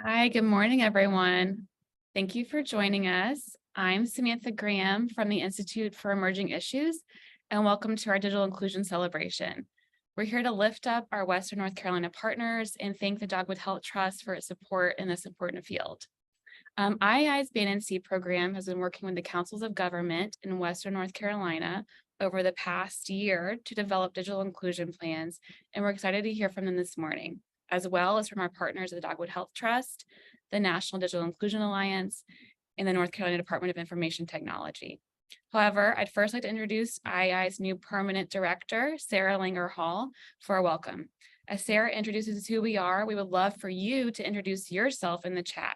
Hi, good morning, everyone. Thank you for joining us. I'm Samantha Graham from the Institute for Emerging Issues, and welcome to our Digital Inclusion Celebration. We're here to lift up our Western North Carolina partners and thank the Dogwood Health Trust for its support in this important field. IEI's BNNC program has been working with the councils of government in Western North Carolina over the past year to develop digital inclusion plans, and we're excited to hear from them this morning, as well as from our partners at the Dogwood Health Trust, the National Digital Inclusion Alliance, and the North Carolina Department of Information Technology. However, I'd first like to introduce IEI's new permanent director, Sarah Langer Hall, for a welcome. As Sarah introduces who we are, we would love for you to introduce yourself in the chat.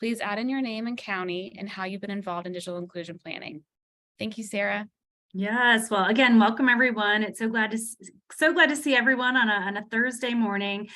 Please add in your name and county and how you've been involved in digital inclusion planning. Thank you, Sarah. Yes, well, again, welcome everyone. It's so glad to see everyone on a Thursday morning.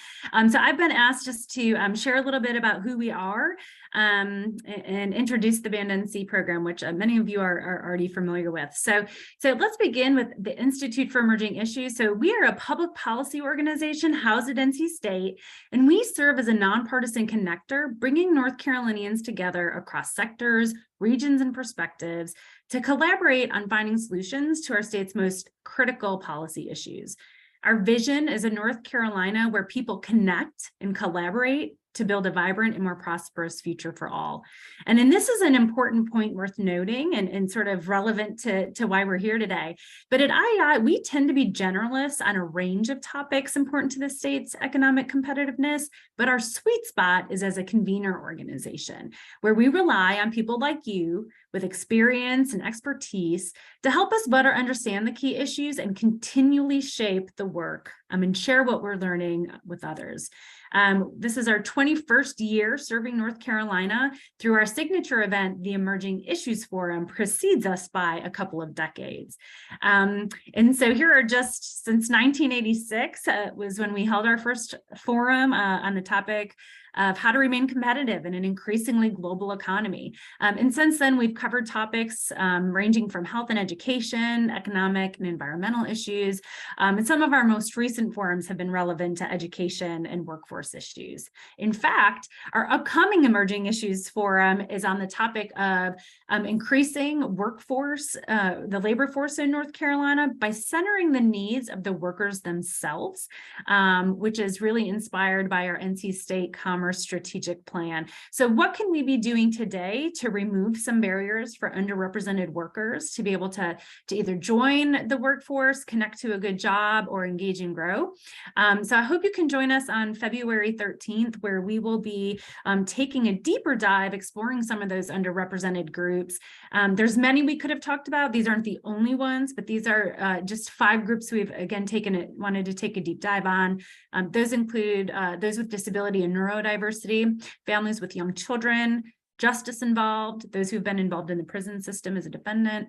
So I've been asked just to share a little bit about who we are and introduce the BNNC program, which many of you are already familiar with. So let's begin with the Institute for Emerging Issues. So we are a public policy organization housed at NC State, and we serve as a nonpartisan connector, bringing North Carolinians together across sectors, regions, and perspectives to collaborate on finding solutions to our state's most critical policy issues. Our vision is a North Carolina where people connect and collaborate to build a vibrant and more prosperous future for all. And then this is an important point worth noting and sort of relevant to why we're here today. But at IEI, we tend to be generalists on a range of topics important to the state's economic competitiveness, but our sweet spot is as a convener organization, where we rely on people like you with experience and expertise to help us better understand the key issues and continually shape the work and share what we're learning with others. This is our 21st year serving North Carolina through our signature event. The Emerging Issues Forum precedes us by a couple of decades. And so here are just since 1986 was when we held our first forum on the topic of how to remain competitive in an increasingly global economy. And since then, we've covered topics ranging from health and education, economic and environmental issues, and some of our most recent forums have been relevant to education and workforce issues. In fact, our upcoming Emerging Issues Forum is on the topic of increasing workforce, the labor force in North Carolina by centering the needs of the workers themselves, which is really inspired by our NC State Commerce Strategic Plan. So what can we be doing today to remove some barriers for underrepresented workers to be able to either join the workforce, connect to a good job, or engage and grow? So I hope you can join us on February 13th, where we will be taking a deeper dive, exploring some of those underrepresented groups. There's many we could have talked about. These aren't the only ones, but these are just 5 groups we've again wanted to take a deep dive on. Those include those with disability and neurodiversity, families with young children, justice involved, those who've been involved in the prison system as a defendant,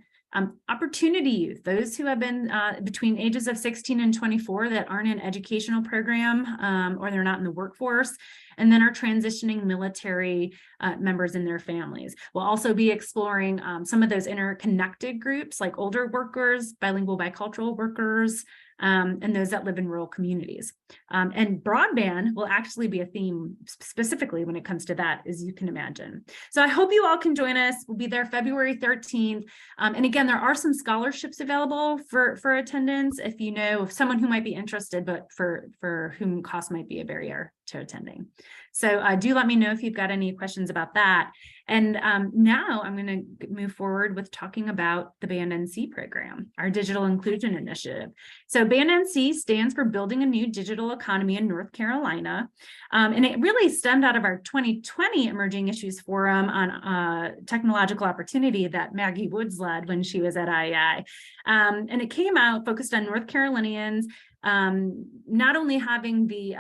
opportunity youth, those who have been between ages of 16 and 24 that aren't in an educational program or they're not in the workforce, and then our transitioning military members and their families. We'll also be exploring some of those interconnected groups like older workers, bilingual, bicultural workers, and those that live in rural communities. And broadband will actually be a theme specifically when it comes to that, as you can imagine. So I hope you all can join us. We'll be there February 13th. And again, there are some scholarships available for attendance if you know of someone who might be interested, but for whom cost might be a barrier to attending. So do let me know if you've got any questions about that. And now I'm going to move forward with talking about the BNNC program, our digital inclusion initiative. So BNNC stands for Building a New Digital Economy in North Carolina. And it really stemmed out of our 2020 Emerging Issues Forum on technological opportunity that Maggie Woods led when she was at IEI. And it came out focused on North Carolinians not only having the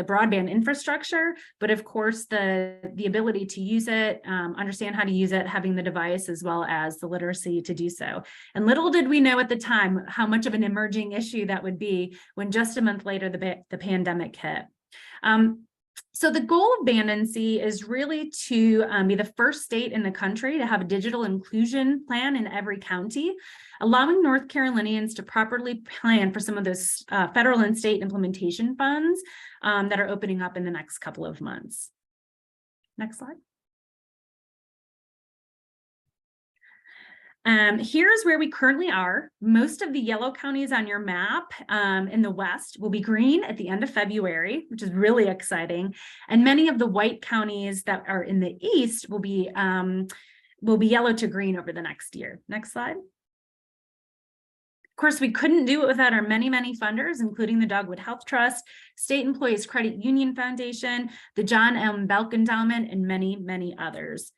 broadband infrastructure, but of course the ability to use it, understand how to use it, having the device, as well as the literacy to do so. And little did we know at the time how much of an emerging issue that would be when just a month later the pandemic hit. So the goal of BNNC is really to be the first state in the country to have a digital inclusion plan in every county, allowing North Carolinians to properly plan for some of those federal and state implementation funds that are opening up in the next couple of months. Next slide. Here's where we currently are. Most of the yellow counties on your map in the west will be green at the end of February, which is really exciting. And many of the white counties that are in the east will be yellow to green over the next year. Next slide. Of course, we couldn't do it without our many, many funders, including the Dogwood Health Trust, State Employees Credit Union Foundation, the John M. Belk Endowment, and many, many others.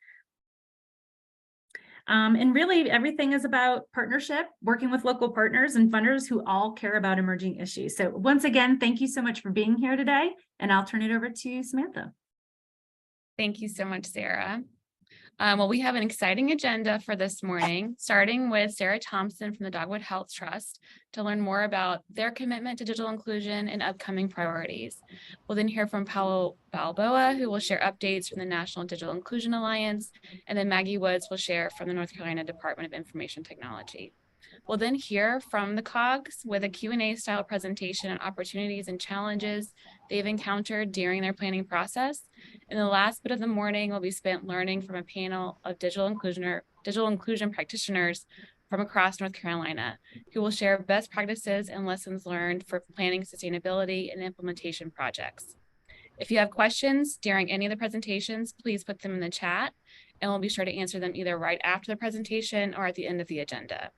And really everything is about partnership, working with local partners and funders who all care about emerging issues. So once again, thank you so much for being here today, and I'll turn it over to Samantha. Thank you so much, Sarah. Well, we have an exciting agenda for this morning, starting with Sarah Thompson from the Dogwood Health Trust to learn more about their commitment to digital inclusion and upcoming priorities. We'll then hear from Paulo Balboa, who will share updates from the National Digital Inclusion Alliance, and then Maggie Woods will share from the North Carolina Department of Information Technology. We'll then hear from the COGS with a Q&A style presentation on opportunities and challenges they've encountered during their planning process. And the last bit of the morning will be spent learning from a panel of digital inclusion practitioners from across North Carolina, who will share best practices and lessons learned for planning sustainability and implementation projects. If you have questions during any of the presentations, please put them in the chat, and we'll be sure to answer them either right after the presentation or at the end of the agenda.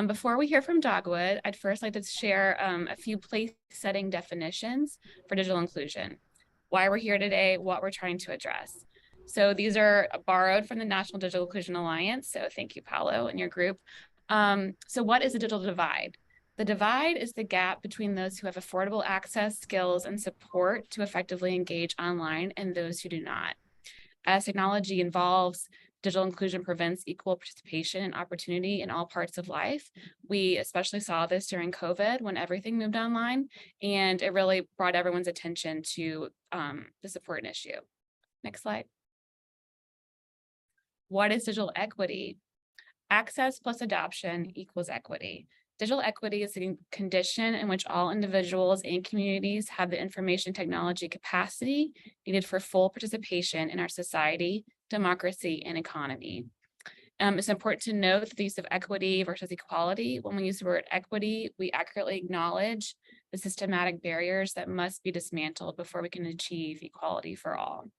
Before we hear from Dogwood, I'd first like to share a few place-setting definitions for digital inclusion, why we're here today, what we're trying to address. So these are borrowed from the National Digital Inclusion Alliance, so thank you, Paulo, and your group. So what is a digital divide? The divide is the gap between those who have affordable access, skills, and support to effectively engage online and those who do not. As technology evolves, digital inclusion prevents equal participation and opportunity in all parts of life. We especially saw this during COVID when everything moved online, and it really brought everyone's attention to this important issue. Next slide. What is digital equity? Access plus adoption equals equity. Digital equity is the condition in which all individuals and communities have the information technology capacity needed for full participation in our society, democracy, and economy. It's important to note the use of equity versus equality. When we use the word equity, we accurately acknowledge the systematic barriers that must be dismantled before we can achieve equality for all.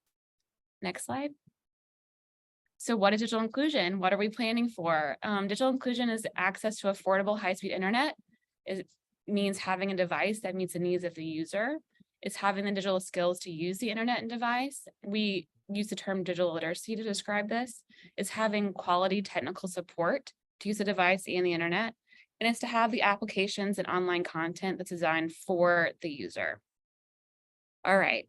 Next slide. So what is digital inclusion? What are we planning for? Digital inclusion is access to affordable high-speed internet. It means having a device that meets the needs of the user. It's having the digital skills to use the internet and device. We use the term digital literacy to describe this. It's having quality technical support to use the device and the internet. And it's to have the applications and online content that's designed for the user. All right.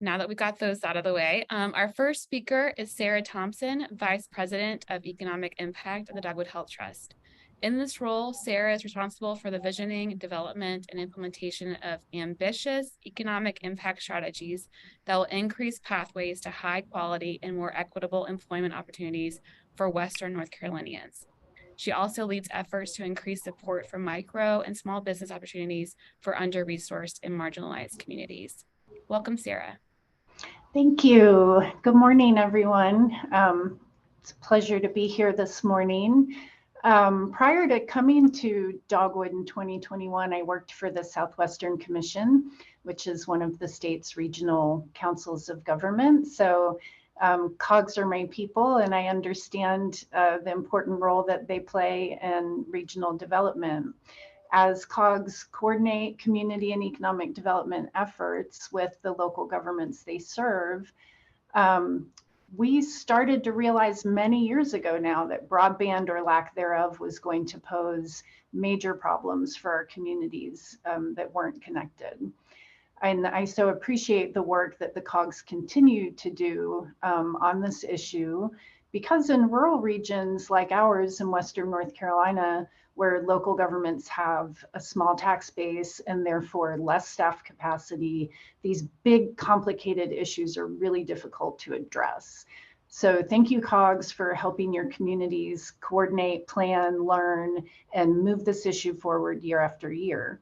Now that we've got those out of the way, our first speaker is Sarah Thompson, Vice President of Economic Impact of the Dogwood Health Trust. In this role, Sarah is responsible for the visioning, development, and implementation of ambitious economic impact strategies that will increase pathways to high quality and more equitable employment opportunities for Western North Carolinians. She also leads efforts to increase support for micro and small business opportunities for under-resourced and marginalized communities. Welcome, Sarah. Thank you. Good morning, everyone. It's a pleasure to be here this morning. Prior to coming to Dogwood in 2021, I worked for the Southwestern Commission, which is one of the state's regional councils of government. So COGS are my people, and I understand the important role that they play in regional development. As COGS coordinate community and economic development efforts with the local governments they serve, we started to realize many years ago now that broadband or lack thereof was going to pose major problems for our communities that weren't connected. And I so appreciate the work that the COGS continue to do on this issue, because in rural regions like ours in Western North Carolina, where local governments have a small tax base and therefore less staff capacity, these big complicated issues are really difficult to address. So thank you, COGS, for helping your communities coordinate, plan, learn, and move this issue forward year after year.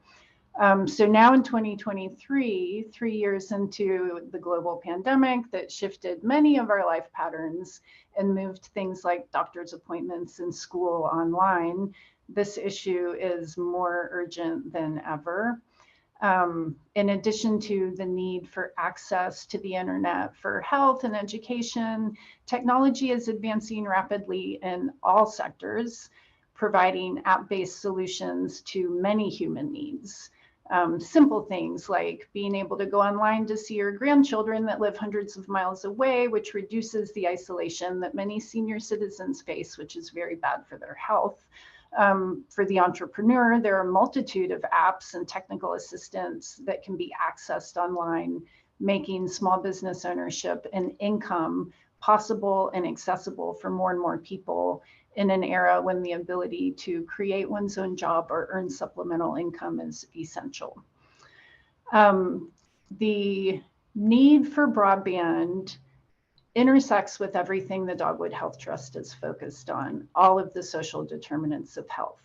So now in 2023, 3 years into the global pandemic that shifted many of our life patterns and moved things like doctor's appointments and school online, this issue is more urgent than ever. In addition to the need for access to the internet for health and education, technology is advancing rapidly in all sectors, providing app-based solutions to many human needs. Simple things like being able to go online to see your grandchildren that live hundreds of miles away, which reduces the isolation that many senior citizens face, which is very bad for their health. For the entrepreneur, there are a multitude of apps and technical assistance that can be accessed online, making small business ownership and income possible and accessible for more and more people in an era when the ability to create one's own job or earn supplemental income is essential. The need for broadband intersects with everything the Dogwood Health Trust is focused on, all of the social determinants of health.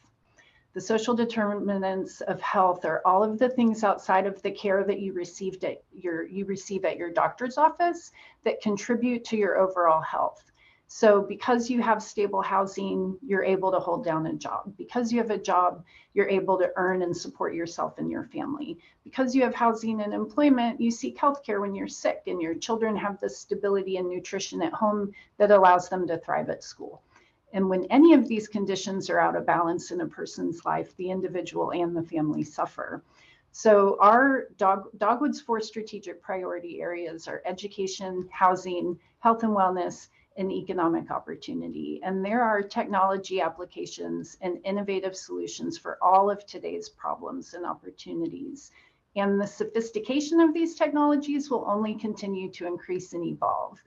The social determinants of health are all of the things outside of the care that you receive at your doctor's office that contribute to your overall health. So because you have stable housing, you're able to hold down a job. Because you have a job, you're able to earn and support yourself and your family. Because you have housing and employment, you seek healthcare when you're sick, and your children have the stability and nutrition at home that allows them to thrive at school. And when any of these conditions are out of balance in a person's life, the individual and the family suffer. So our Dogwood's 4 strategic priority areas are education, housing, health and wellness, and economic opportunity. And there are technology applications and innovative solutions for all of today's problems and opportunities. And the sophistication of these technologies will only continue to increase and evolve.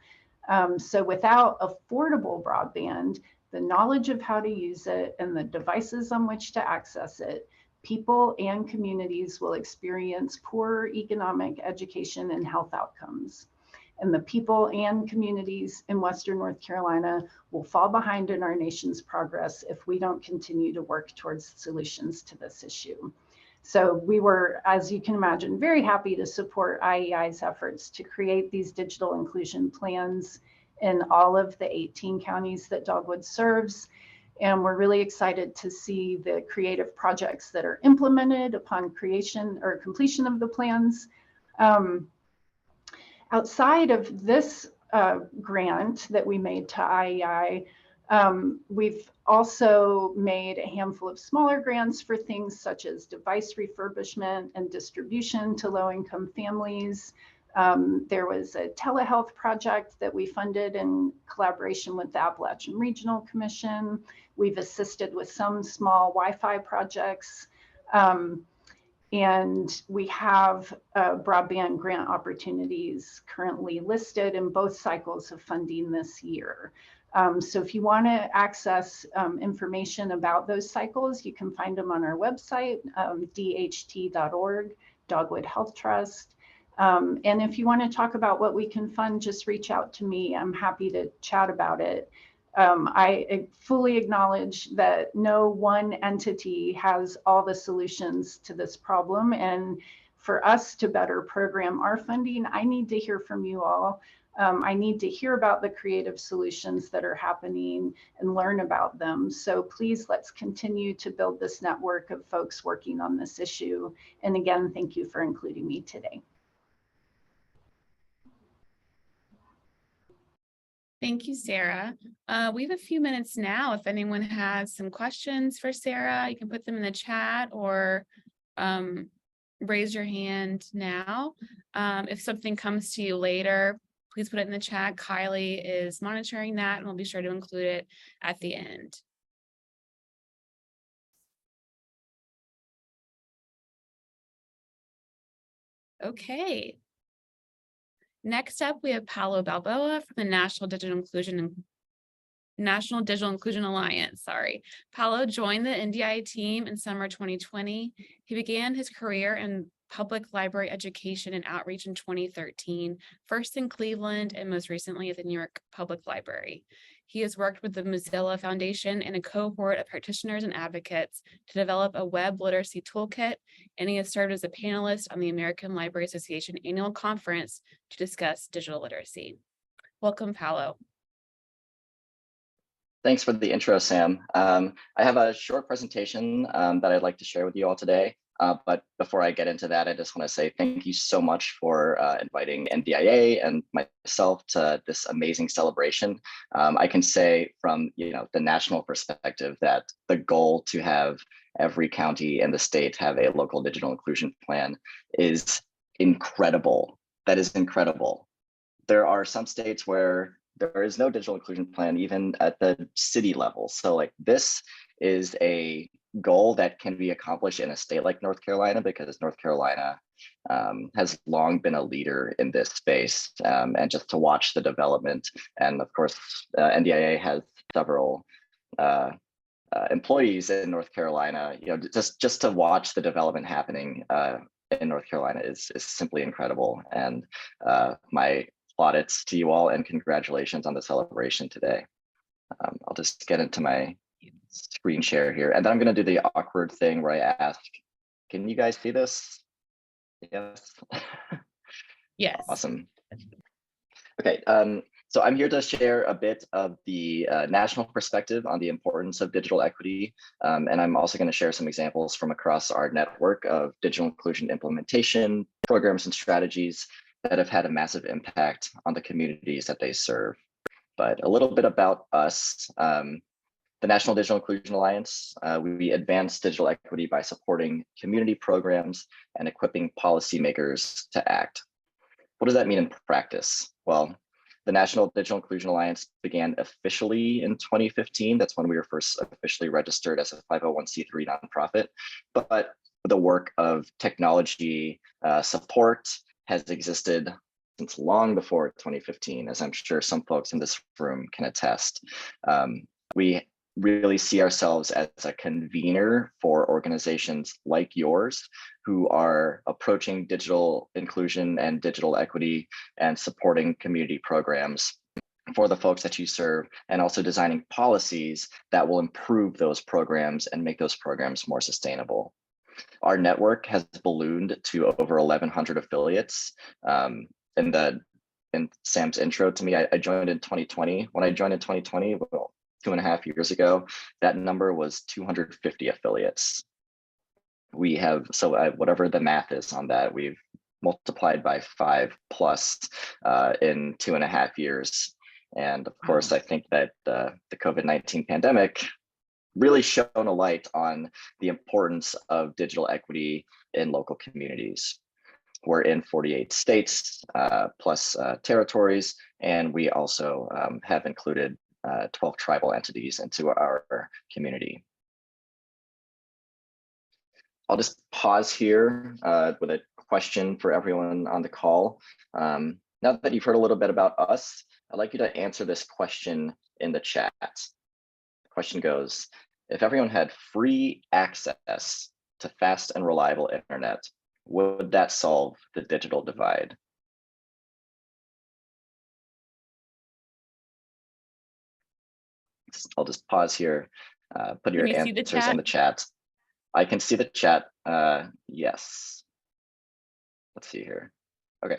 So without affordable broadband, the knowledge of how to use it and the devices on which to access it, people and communities will experience poor economic, education, and health outcomes. And the people and communities in Western North Carolina will fall behind in our nation's progress if we don't continue to work towards solutions to this issue. So we were, as you can imagine, very happy to support IEI's efforts to create these digital inclusion plans in all of the 18 counties that Dogwood serves. And we're really excited to see the creative projects that are implemented upon creation or completion of the plans. Outside of this grant that we made to IEI, we've also made a handful of smaller grants for things such as device refurbishment and distribution to low-income families. There was a telehealth project that we funded in collaboration with the Appalachian Regional Commission. We've assisted with some small Wi-Fi projects. And we have broadband grant opportunities currently listed in both cycles of funding this year. So if you want to access information about those cycles, you can find them on our website, dht.org, Dogwood Health Trust. And if you want to talk about what we can fund, just reach out to me. I'm happy to chat about it. I fully acknowledge that no one entity has all the solutions to this problem. And for us to better program our funding, I need to hear from you all. I need to hear about the creative solutions that are happening and learn about them. So please, let's continue to build this network of folks working on this issue. And again, thank you for including me today. Thank you, Sarah. We have a few minutes now. If anyone has some questions for Sarah, you can put them in the chat or raise your hand now. If something comes to you later, please put it in the chat. Kylie is monitoring that and we'll be sure to include it at the end. Okay. Next up, we have Paulo Balboa from the National Digital Inclusion Alliance. Paulo joined the NDI team in summer 2020. He began his career in public library education and outreach in 2013, first in Cleveland and most recently at the New York Public Library. He has worked with the Mozilla Foundation and a cohort of practitioners and advocates to develop a web literacy toolkit, and he has served as a panelist on the American Library Association annual conference to discuss digital literacy. Welcome, Paolo. Thanks for the intro, Sam. I have a short presentation that I'd like to share with you all today. But before I get into that, I just want to say thank you so much for inviting NDIA and myself to this amazing celebration. I can say from the national perspective that the goal to have every county in the state have a local digital inclusion plan is incredible. That is incredible. There are some states where there is no digital inclusion plan even at the city level. So like this is a goal that can be accomplished in a state like North Carolina, because North Carolina has long been a leader in this space, and just to watch the development. And of course, NDIA has several employees in North Carolina. Just to watch the development happening in North Carolina is simply incredible. And my plaudits to you all and congratulations on the celebration today. I'll just get into my screen share here, and then I'm going to do the awkward thing where I ask, can you guys see this? Yes. Yes. Awesome. Okay, so I'm here to share a bit of the national perspective on the importance of digital equity, and I'm also going to share some examples from across our network of digital inclusion implementation programs and strategies that have had a massive impact on the communities that they serve. But a little bit about us. The National Digital Inclusion Alliance, we advance digital equity by supporting community programs and equipping policymakers to act. What does that mean in practice? Well, the National Digital Inclusion Alliance began officially in 2015. That's when we were first officially registered as a 501c3 nonprofit. But the work of technology support has existed since long before 2015, as I'm sure some folks in this room can attest. We really see ourselves as a convener for organizations like yours who are approaching digital inclusion and digital equity and supporting community programs for the folks that you serve, and also designing policies that will improve those programs and make those programs more sustainable. Our network has ballooned to over 1,100 affiliates. In Sam's intro to me, I joined in 2020. When I joined in 2020, well, 2.5 years ago, that number was 250 affiliates. We have, so whatever the math is on that, we've multiplied by 5+ in 2.5 years. And of course, I think that the COVID-19 pandemic really shone a light on the importance of digital equity in local communities. We're in 48 states plus territories, and we also have included 12 tribal entities into our community. I'll just pause here with a question for everyone on the call. Now that you've heard a little bit about us, I'd like you to answer this question in the chat. The question goes, if everyone had free access to fast and reliable internet, would that solve the digital divide? I'll just pause here, put your answers in the chat. I can see the chat, yes. Let's see here, okay.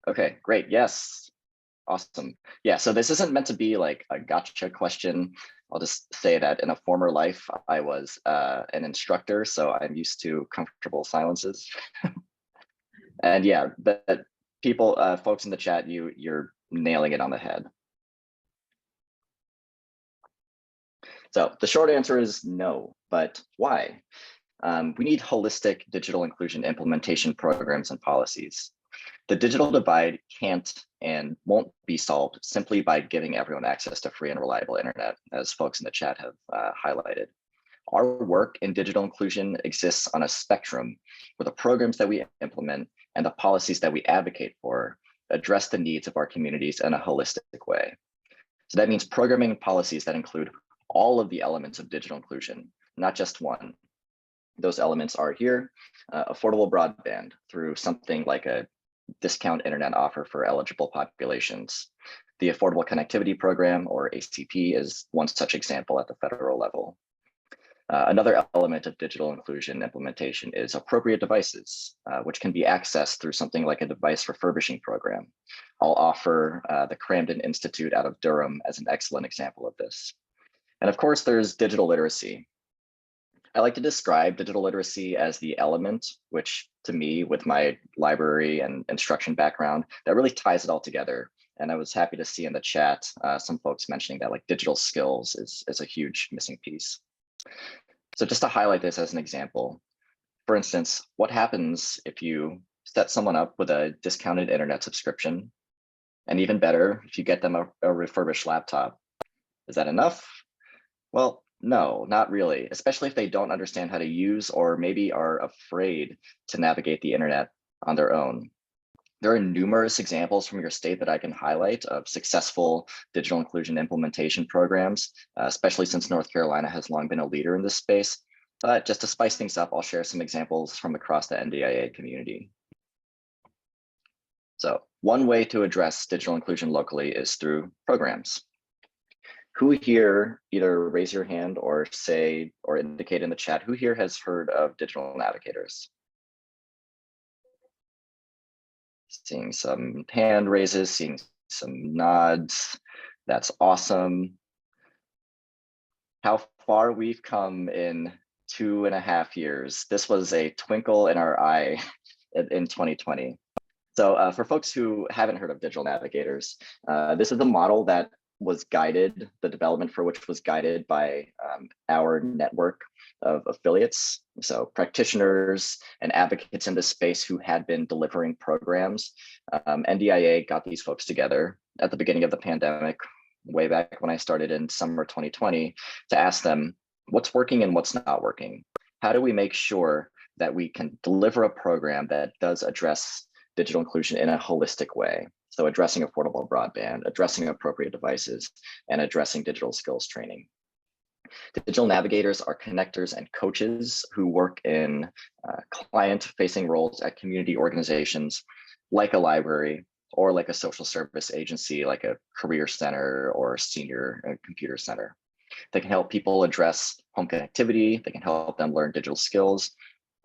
Okay, great, yes, awesome. Yeah, so this isn't meant to be like a gotcha question. I'll just say that in a former life, I was an instructor, so I'm used to comfortable silences. And yeah, but people, folks in the chat, you're nailing it on the head. So the short answer is no, but why? We need holistic digital inclusion implementation programs and policies. The digital divide can't and won't be solved simply by giving everyone access to free and reliable internet, as folks in the chat have highlighted. Our work in digital inclusion exists on a spectrum where the programs that we implement and the policies that we advocate for address the needs of our communities in a holistic way. So that means programming and policies that include all of the elements of digital inclusion, not just one. Those elements are here, affordable broadband through something like a discount internet offer for eligible populations, The Affordable Connectivity Program, or ACP, is one such example at the federal level. Another element of digital inclusion implementation is appropriate devices, which can be accessed through something like a device refurbishing program. I'll offer the Cramden Institute out of Durham as an excellent example of this. And of course, there's digital literacy. I like to describe digital literacy as the element, which to me, with my library and instruction background, that really ties it all together. And I was happy to see in the chat some folks mentioning that like digital skills is a huge missing piece. So just to highlight this as an example, for instance, what happens if you set someone up with a discounted internet subscription? And even better, if you get them a refurbished laptop, is that enough? Well, no, not really, especially if they don't understand how to use or maybe are afraid to navigate the internet on their own. There are numerous examples from your state that I can highlight of successful digital inclusion implementation programs, especially since North Carolina has long been a leader in this space. But just to spice things up, I'll share some examples from across the NDIA community. So one way to address digital inclusion locally is through programs. Who here, either raise your hand or say or indicate in the chat, who here has heard of digital navigators? Seeing some hand raises, seeing some nods. That's awesome. How far we've come in 2.5 years. This was a twinkle in our eye in 2020. So for folks who haven't heard of digital navigators, this is a model that was guided, the development for which was guided by our network of affiliates. So practitioners and advocates in this space who had been delivering programs. NDIA got these folks together at the beginning of the pandemic, way back when I started in summer 2020, to ask them what's working and what's not working. How do we make sure that we can deliver a program that does address digital inclusion in a holistic way? So addressing affordable broadband, addressing appropriate devices, and addressing digital skills training. Digital navigators are connectors and coaches who work in client-facing roles at community organizations like a library or like a social service agency, like a career center or senior computer center. They can help people address home connectivity. They can help them learn digital skills.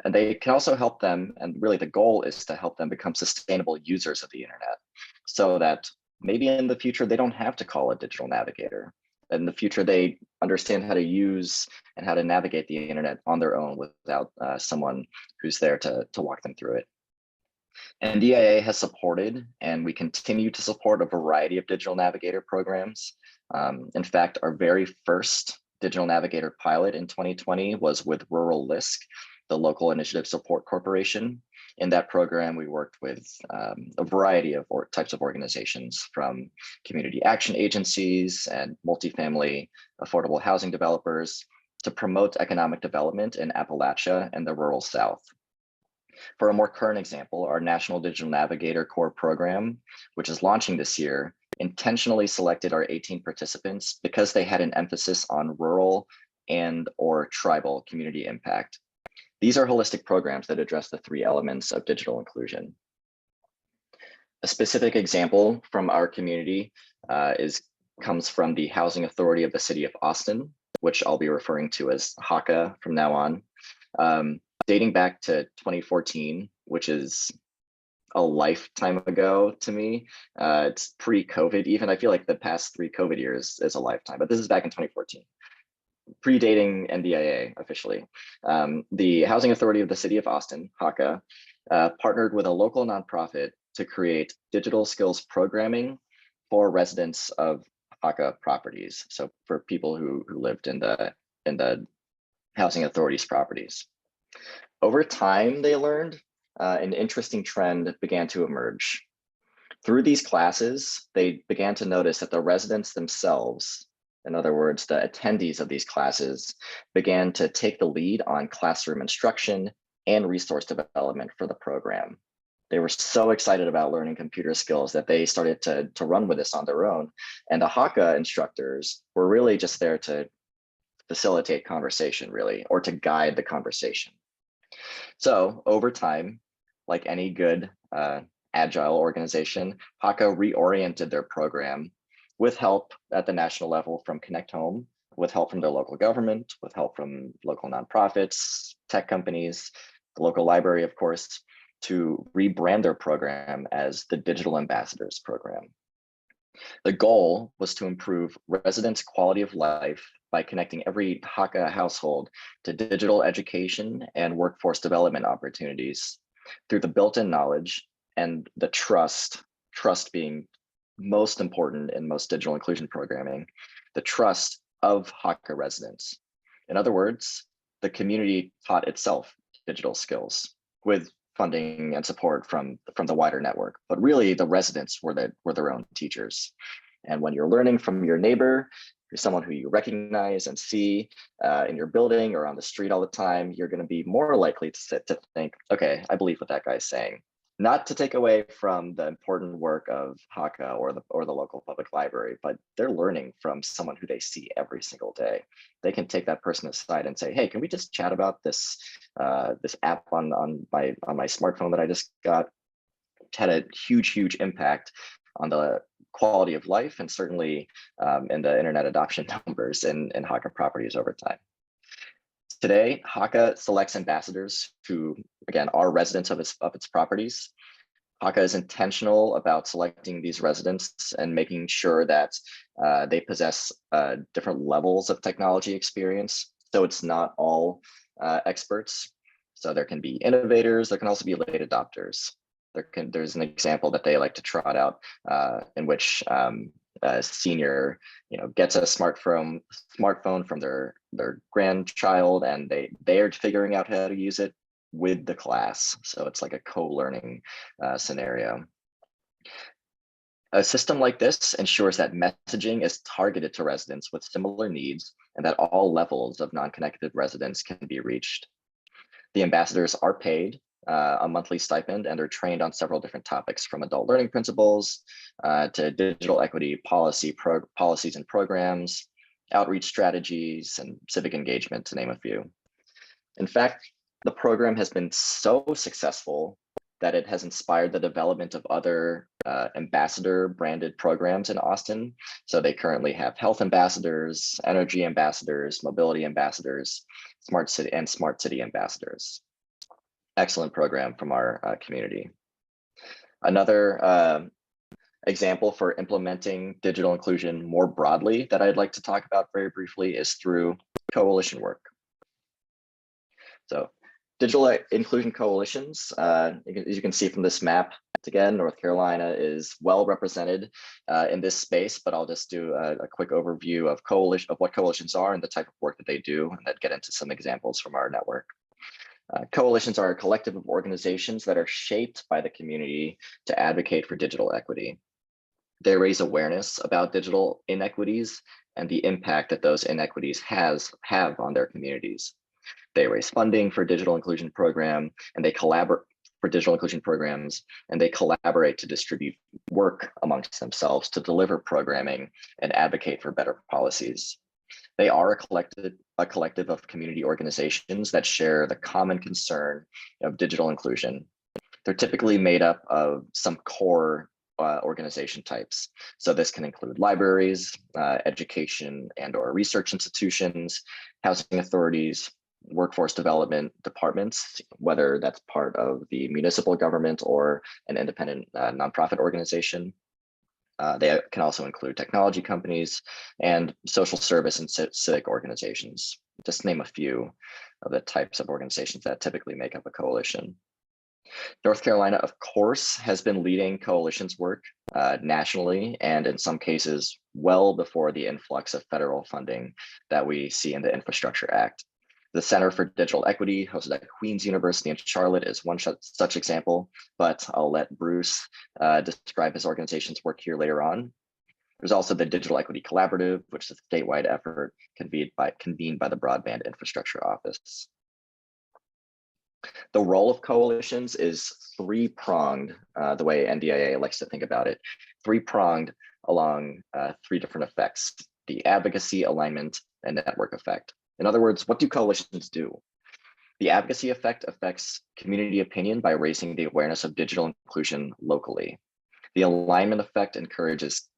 And they can also help them, and really the goal is to help them become sustainable users of the internet so that maybe in the future they don't have to call a digital navigator. In the future, they understand how to use and how to navigate the internet on their own without someone who's there to walk them through it. NDIA has supported, and we continue to support, a variety of digital navigator programs. In fact, our very first digital navigator pilot in 2020 was with Rural LISC, the Local Initiative Support Corporation. In that program, we worked with a variety of types of organizations, from community action agencies and multifamily affordable housing developers to promote economic development in Appalachia and the rural South. For a more current example, our National Digital Navigator Core program, which is launching this year, intentionally selected our 18 participants because they had an emphasis on rural and/or tribal community impact. These are holistic programs that address the 3 elements of digital inclusion. A specific example from our community comes from the Housing Authority of the City of Austin, which I'll be referring to as HACA from now on, dating back to 2014, which is a lifetime ago to me. It's pre-COVID even. I feel like the past 3 COVID years is a lifetime, but this is back in 2014. Predating NDIA officially. The Housing Authority of the City of Austin, HACA, partnered with a local nonprofit to create digital skills programming for residents of HACA properties. So for people who lived in the Housing Authority's properties. Over time, they learned an interesting trend began to emerge. Through these classes, they began to notice that the residents themselves, in other words, the attendees of these classes, began to take the lead on classroom instruction and resource development for the program. They were so excited about learning computer skills that they started to run with this on their own. And the HACA instructors were really just there to facilitate conversation, really, or to guide the conversation. So over time, like any good agile organization, HACA reoriented their program with help at the national level from Connect Home, with help from their local government, with help from local nonprofits, tech companies, the local library, of course, to rebrand their program as the Digital Ambassadors Program. The goal was to improve residents' quality of life by connecting every Hakka household to digital education and workforce development opportunities through the built-in knowledge and the trust being most important in most digital inclusion programming, the trust of Hakka residents. In other words, the community taught itself digital skills with funding and support from the wider network, but really the residents were their own teachers. And when you're learning from your neighbor, you're someone who you recognize and see in your building or on the street all the time, you're going to be more likely to think, okay, I believe what that guy's saying. Not to take away from the important work of Hakka or the local public library, but they're learning from someone who they see every single day. They can take that person aside and say, hey, can we just chat about this this app on my smartphone that I just got? It had a huge impact on the quality of life and certainly in the internet adoption numbers in Hakka properties over time. Today, Hakka selects ambassadors who, again, are residents of its properties. Hakka is intentional about selecting these residents and making sure that they possess different levels of technology experience. So it's not all experts. So there can be innovators, there can also be late adopters. There's an example that they like to trot out in which a senior, gets a smartphone from their grandchild, and they're figuring out how to use it with the class. So it's like a co-learning scenario. A system like this ensures that messaging is targeted to residents with similar needs and that all levels of non-connected residents can be reached. The ambassadors are paid a monthly stipend, and they're trained on several different topics, from adult learning principles to digital equity policies and programs, outreach strategies, and civic engagement, to name a few. In fact, the program has been so successful that it has inspired the development of other ambassador branded programs in Austin. So they currently have health ambassadors, energy ambassadors, mobility ambassadors, smart city ambassadors. Excellent program from our community. Another example for implementing digital inclusion more broadly that I'd like to talk about very briefly is through coalition work. So digital inclusion coalitions, as you can see from this map, again, North Carolina is well represented in this space, but I'll just do a quick overview of what coalitions are and the type of work that they do, and then get into some examples from our network. Coalitions are a collective of organizations that are shaped by the community to advocate for digital equity. They raise awareness about digital inequities and the impact that those inequities have on their communities. They raise funding for digital inclusion program, and they collaborate for digital inclusion programs, and they collaborate to distribute work amongst themselves to deliver programming and advocate for better policies. They are a collective of community organizations that share the common concern of digital inclusion. They're typically made up of some core organization types. So this can include libraries, education and/or research institutions, housing authorities, workforce development departments, whether that's part of the municipal government or an independent nonprofit organization. They can also include technology companies and social service and civic organizations, just to name a few of the types of organizations that typically make up a coalition. North Carolina, of course, has been leading coalitions work nationally, and in some cases, well before the influx of federal funding that we see in the Infrastructure Act. The Center for Digital Equity, hosted at Queen's University in Charlotte, is one such example, but I'll let Bruce describe his organization's work here later on. There's also the Digital Equity Collaborative, which is a statewide effort convened by the Broadband Infrastructure Office. The role of coalitions is three-pronged, the way NDIA likes to think about it, three-pronged along three different effects: the advocacy, alignment, and network effect. In other words, what do coalitions do? The advocacy effect affects community opinion by raising the awareness of digital inclusion locally. The alignment effect encourages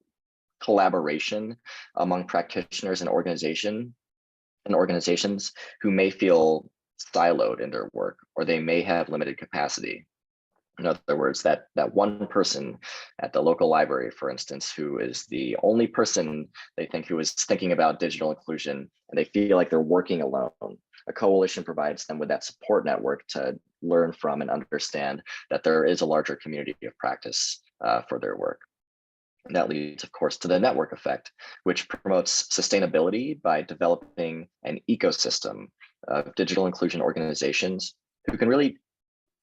collaboration among practitioners and organizations who may feel siloed in their work, or they may have limited capacity. In other words, that one person at the local library, for instance, who is the only person they think who is thinking about digital inclusion, and they feel like they're working alone. A coalition provides them with that support network to learn from and understand that there is a larger community of practice for their work. And that leads, of course, to the network effect, which promotes sustainability by developing an ecosystem of digital inclusion organizations who can really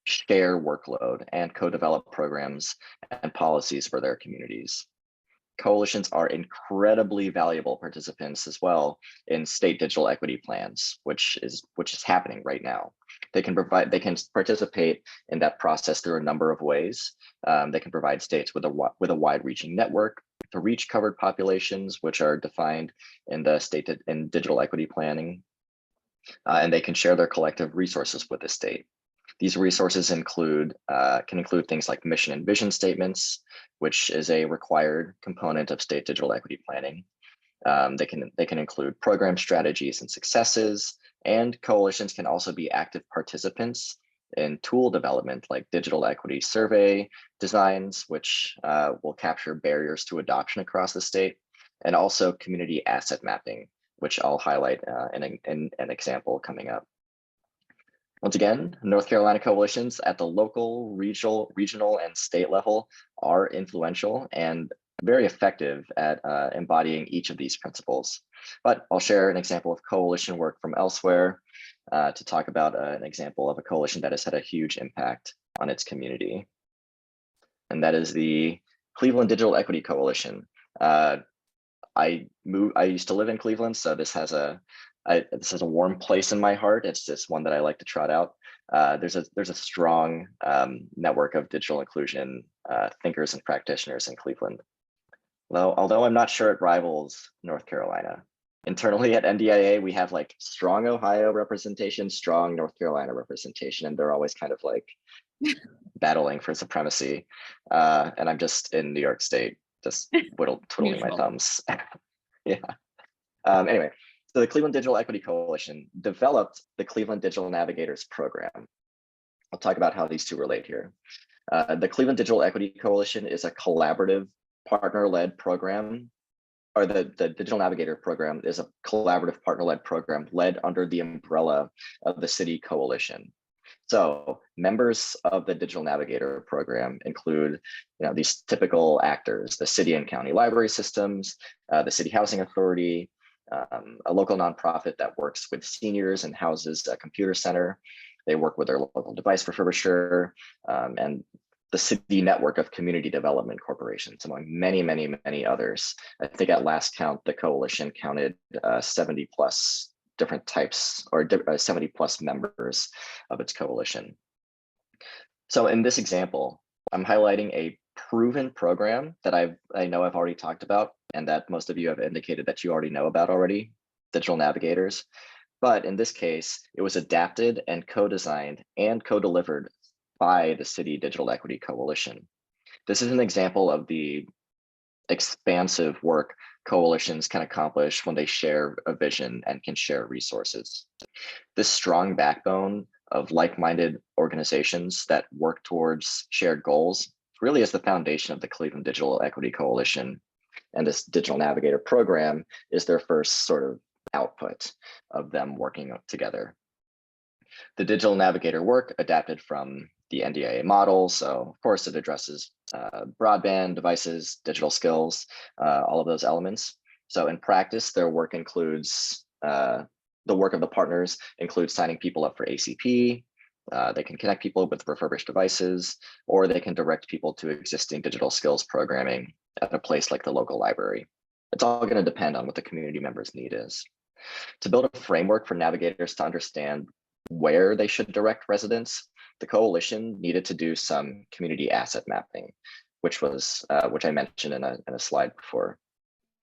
share workload and co-develop programs and policies for their communities. Coalitions are incredibly valuable participants as well in state digital equity plans, which is happening right now. They can participate in that process through a number of ways. They can provide states with a wide-reaching network to reach covered populations, which are defined in the state in digital equity planning, and they can share their collective resources with the state. These resources can include things like mission and vision statements, which is a required component of state digital equity planning. They can include program strategies and successes, and coalitions can also be active participants in tool development like digital equity survey designs, which will capture barriers to adoption across the state, and also community asset mapping, which I'll highlight in an example coming up. Once again, North Carolina coalitions at the local, regional, and state level are influential and very effective at embodying each of these principles. But I'll share an example of coalition work from elsewhere to talk about an example of a coalition that has had a huge impact on its community. And that is the Cleveland Digital Equity Coalition. I used to live in Cleveland, so this has a warm place in my heart. It's just one that I like to trot out. There's a strong network of digital inclusion thinkers and practitioners in Cleveland. Although I'm not sure it rivals North Carolina. Internally at NDIA, we have like strong Ohio representation, strong North Carolina representation, and they're always kind of like battling for supremacy. And I'm just in New York State, just twiddling my thumbs. Yeah. Anyway. So the Cleveland Digital Equity Coalition developed the Cleveland Digital Navigators program. I'll talk about how these two relate here. The Cleveland Digital Equity Coalition is a collaborative partner-led program, or the Digital Navigator program is a collaborative partner-led program led under the umbrella of the City Coalition. So members of the Digital Navigator program include these typical actors: the city and county library systems, the City Housing Authority, a local nonprofit that works with seniors and houses a computer center. They work with their local device refurbisher, and the city network of community development corporations, among many, many, many others. I think at last count, the coalition counted 70 plus different types, or 70 plus members of its coalition. So in this example, I'm highlighting a proven program that I know I've already talked about, and that most of you have indicated that you already know about already, Digital Navigators. But in this case, it was adapted and co-designed and co-delivered by the City Digital Equity Coalition. This is an example of the expansive work coalitions can accomplish when they share a vision and can share resources. This strong backbone of like-minded organizations that work towards shared goals really is the foundation of the Cleveland Digital Equity Coalition. And this Digital Navigator program is their first sort of output of them working together. The Digital Navigator work adapted from the NDIA model. So of course it addresses broadband, devices, digital skills, all of those elements. So in practice, their work includes, the work of the partners includes signing people up for ACP. They can connect people with refurbished devices, or they can direct people to existing digital skills programming at a place like the local library. It's all going to depend on what the community members' need is. To build a framework for navigators to understand where they should direct residents, the coalition needed to do some community asset mapping, which I mentioned in a slide before.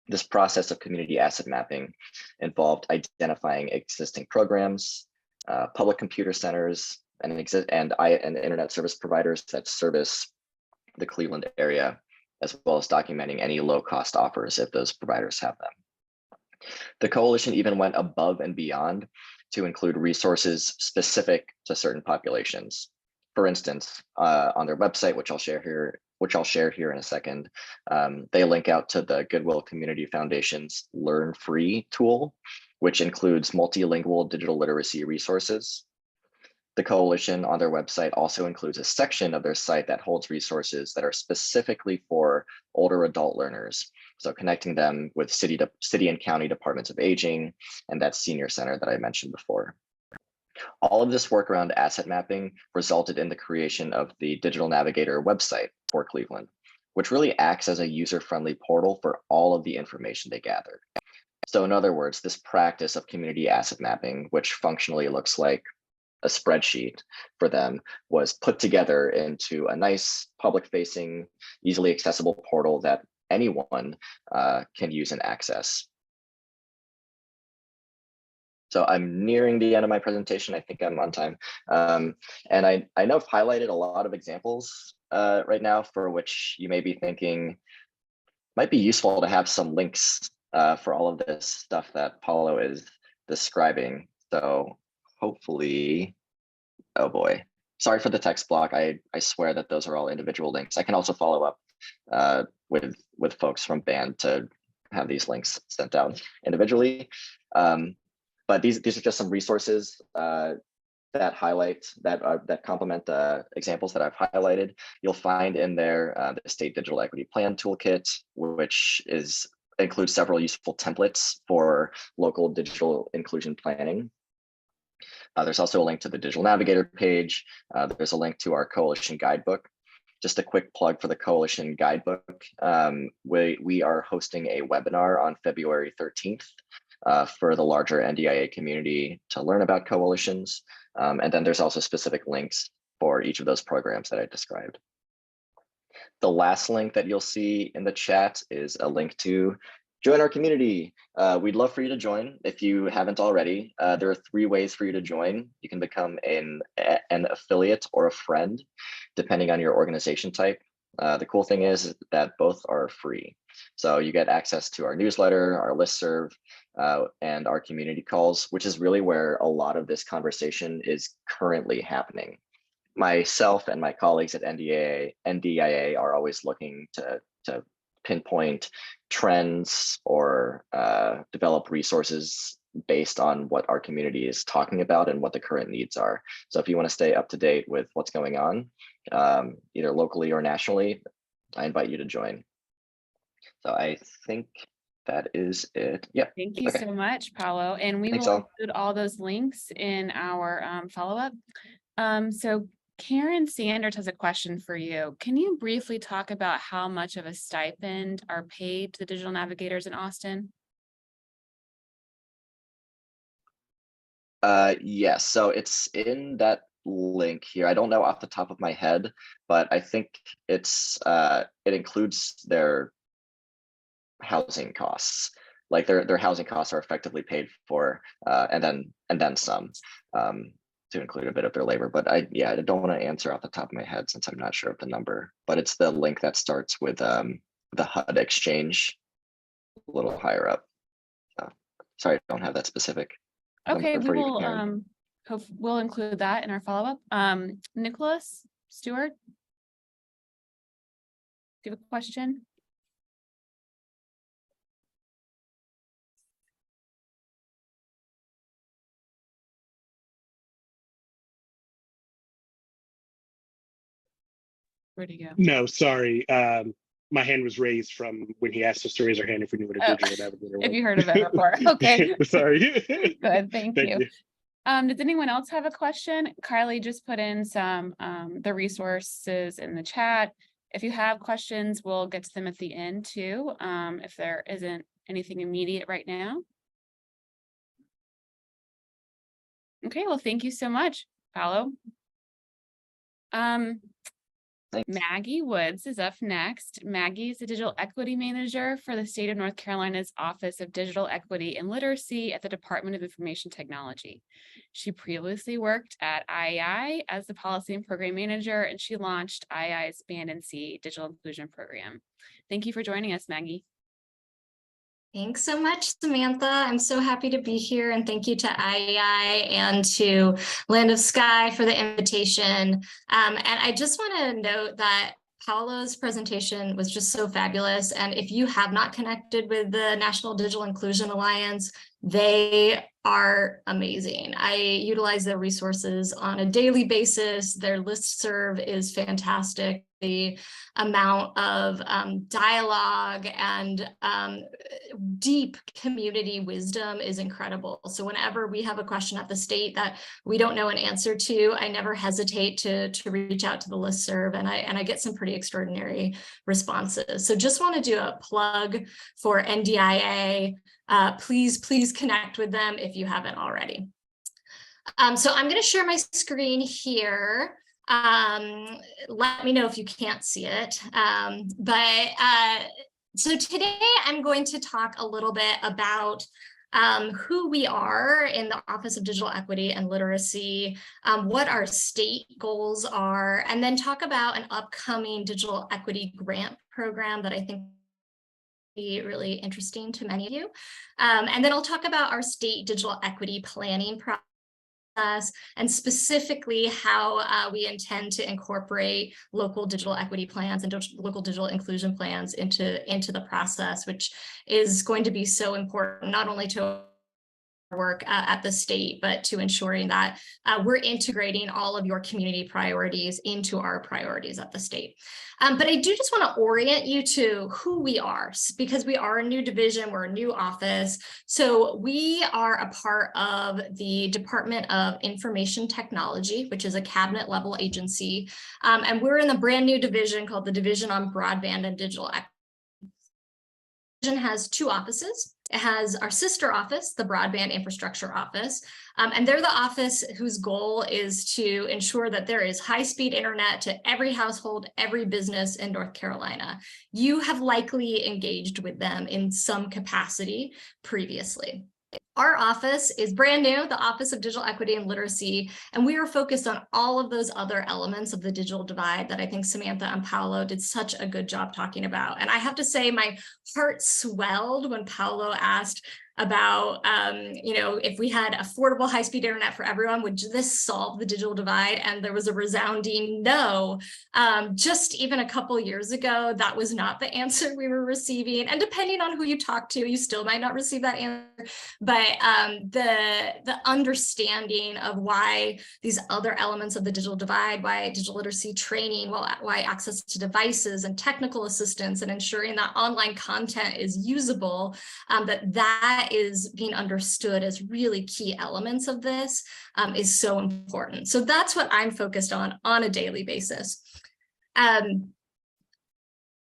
This process of community asset mapping involved identifying existing programs, public computer centers, and internet service providers that service the Cleveland area, as well as documenting any low-cost offers if those providers have them. The coalition even went above and beyond to include resources specific to certain populations. For instance, on their website, which I'll share here in a second, they link out to the Goodwill Community Foundation's Learn Free tool, which includes multilingual digital literacy resources. The coalition on their website also includes a section of their site that holds resources that are specifically for older adult learners. So connecting them with city and county departments of aging and that senior center that I mentioned before. All of this work around asset mapping resulted in the creation of the Digital Navigator website for Cleveland, which really acts as a user-friendly portal for all of the information they gather. So in other words, this practice of community asset mapping, which functionally looks like a spreadsheet for them, was put together into a nice public-facing, easily accessible portal that anyone can use and access. So I'm nearing the end of my presentation. I think I'm on time. And I know I've highlighted a lot of examples right now for which you may be thinking might be useful to have some links for all of this stuff that Paulo is describing. So hopefully, oh boy, sorry for the text block. I swear that those are all individual links. I can also follow up with folks from BAND to have these links sent out individually. But these are just some resources that highlight that complement the examples that I've highlighted. You'll find in there the State Digital Equity Plan Toolkit, which includes several useful templates for local digital inclusion planning. There's also a link to the Digital Navigator page. There's a link to our Coalition Guidebook. Just a quick plug for the Coalition Guidebook. We are hosting a webinar on February 13th. For the larger NDIA community to learn about coalitions. And then there's also specific links for each of those programs that I described. The last link that you'll see in the chat is a link to join our community. We'd love for you to join if you haven't already. There are 3 ways for you to join. You can become an affiliate or a friend, depending on your organization type. The cool thing is that both are free. So you get access to our newsletter, our listserv, and our community calls, which is really where a lot of this conversation is currently happening. Myself and my colleagues at NDIA are always looking to pinpoint trends or develop resources based on what our community is talking about and what the current needs are. So if you want to stay up to date with what's going on, either locally or nationally, I invite you to join. So I think that is it. Yeah. Thank you so much, Paulo. And we will include all those links in our follow-up. So Karen Sanders has a question for you. Can you briefly talk about how much of a stipend are paid to the digital navigators in Austin? Yes, so it's in that link here. I don't know off the top of my head, but I think it includes their housing costs. Like their housing costs are effectively paid for, and then some, to include a bit of their labor. But I don't want to answer off the top of my head since I'm not sure of the number. But it's the link that starts with the HUD exchange a little higher up. Sorry, I don't have that specific. Okay, we'll include that in our follow-up. Nicholas Stewart, do you have a question? Where'd he go? No, sorry. My hand was raised from when he asked us to raise our hand if we knew what a digital navigator was. Have you heard of it before? Okay. Sorry. Good, thank you. Does anyone else have a question? Kylie just put in some the resources in the chat. If you have questions, we'll get to them at the end too, if there isn't anything immediate right now. Okay, well, thank you so much, Paulo. Thanks. Maggie Woods is up next. Maggie is the Digital Equity Manager for the state of North Carolina's Office of Digital Equity and Literacy at the Department of Information Technology. She previously worked at IEI as the Policy and Program Manager, and she launched IEI's Band and C Digital Inclusion Program. Thank you for joining us, Maggie. Thanks so much, Samantha. I'm so happy to be here, and thank you to IEI and to Land of Sky for the invitation. And I just want to note that Paolo's presentation was just so fabulous. And if you have not connected with the National Digital Inclusion Alliance, they are amazing. I utilize their resources on a daily basis. Their listserv is fantastic. The amount of dialogue and deep community wisdom is incredible. So whenever we have a question at the state that we don't know an answer to, I never hesitate to reach out to the listserv, and I get some pretty extraordinary responses. So just want to do a plug for NDIA. Please connect with them if you haven't already. So I'm going to share my screen here. Let me know if you can't see it. So today I'm going to talk a little bit about who we are in the Office of Digital Equity and Literacy, what our state goals are, and then talk about an upcoming digital equity grant program that I think be really interesting to many of you. And then I'll talk about our state digital equity planning process and specifically how we intend to incorporate local digital equity plans and local digital inclusion plans into the process, which is going to be so important, not only to work at the state, but to ensuring that we're integrating all of your community priorities into our priorities at the state. But I do just want to orient you to who we are, because we are a new division, we're a new office. So we are a part of the Department of Information Technology, which is a cabinet level agency. And we're in the brand new division called the Division on Broadband and Digital Equity. The division has two offices. It has our sister office, the Broadband Infrastructure Office, and they're the office whose goal is to ensure that there is high-speed internet to every household, every business in North Carolina. You have likely engaged with them in some capacity previously. Our office is brand new, the Office of Digital Equity and Literacy, and we are focused on all of those other elements of the digital divide that I think Samantha and Paolo did such a good job talking about. And I have to say my heart swelled when Paolo asked about, if we had affordable high-speed internet for everyone, would this solve the digital divide? And there was a resounding no. Just even a couple years ago, that was not the answer we were receiving. And depending on who you talk to, you still might not receive that answer. But the understanding of why these other elements of the digital divide, why digital literacy training, why access to devices and technical assistance and ensuring that online content is usable, that is being understood as really key elements of this is so important. So that's what I'm focused on a daily basis.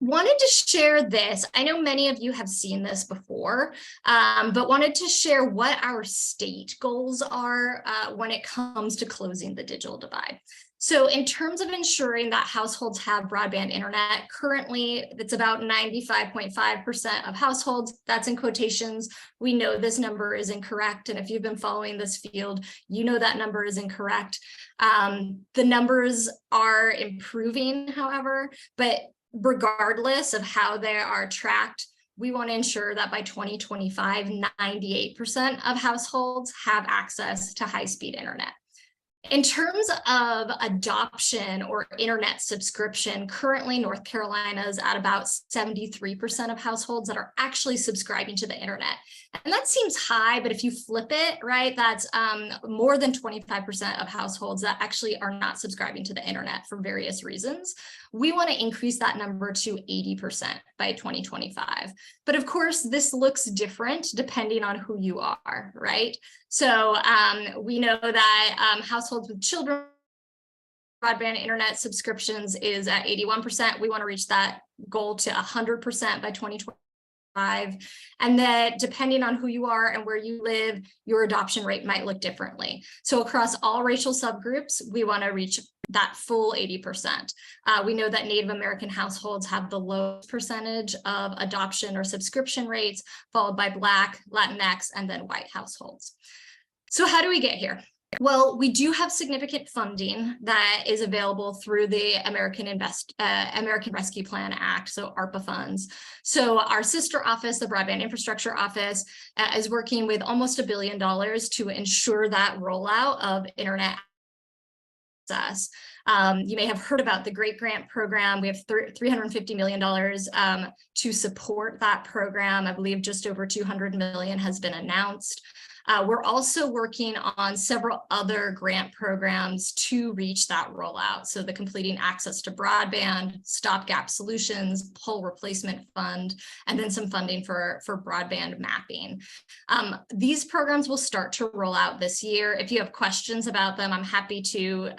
Wanted to share this. I know many of you have seen this before, but wanted to share what our state goals are when it comes to closing the digital divide. So in terms of ensuring that households have broadband internet, currently it's about 95.5% of households. That's in quotations. We know this number is incorrect. And if you've been following this field, you know that number is incorrect. The numbers are improving, however, but regardless of how they are tracked, we want to ensure that by 2025, 98% of households have access to high-speed internet. In terms of adoption or internet subscription, currently North Carolina is at about 73% of households that are actually subscribing to the internet. And that seems high, but if you flip it, right, that's more than 25% of households that actually are not subscribing to the internet for various reasons. We want to increase that number to 80% by 2025. But of course, this looks different depending on who you are, right? So we know that households with children, broadband internet subscriptions is at 81%. We want to reach that goal to 100% by 2025. And that depending on who you are and where you live, your adoption rate might look differently. So across all racial subgroups, we want to reach that full 80%. We know that Native American households have the lowest percentage of adoption or subscription rates, followed by Black, Latinx, and then white households. So how do we get here? Well, we do have significant funding that is available through the American Rescue Plan Act, so ARPA funds. So our sister office, the Broadband Infrastructure Office, is working with almost $1 billion to ensure that rollout of internet access. You may have heard about the GREAT Grant program. We have $350 million to support that program. I believe just over $200 million has been announced. We're also working on several other grant programs to reach that rollout. So the Completing Access to Broadband, Stopgap Solutions, Pole Replacement Fund, and then some funding for broadband mapping. These programs will start to roll out this year. If you have questions about them, I'm happy to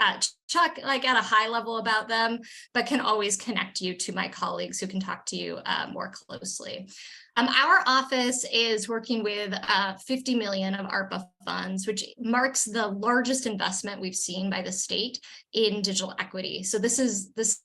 talk like at a high level about them, but can always connect you to my colleagues who can talk to you more closely. Our office is working with $50 million of ARPA funds, which marks the largest investment we've seen by the state in digital equity. So this is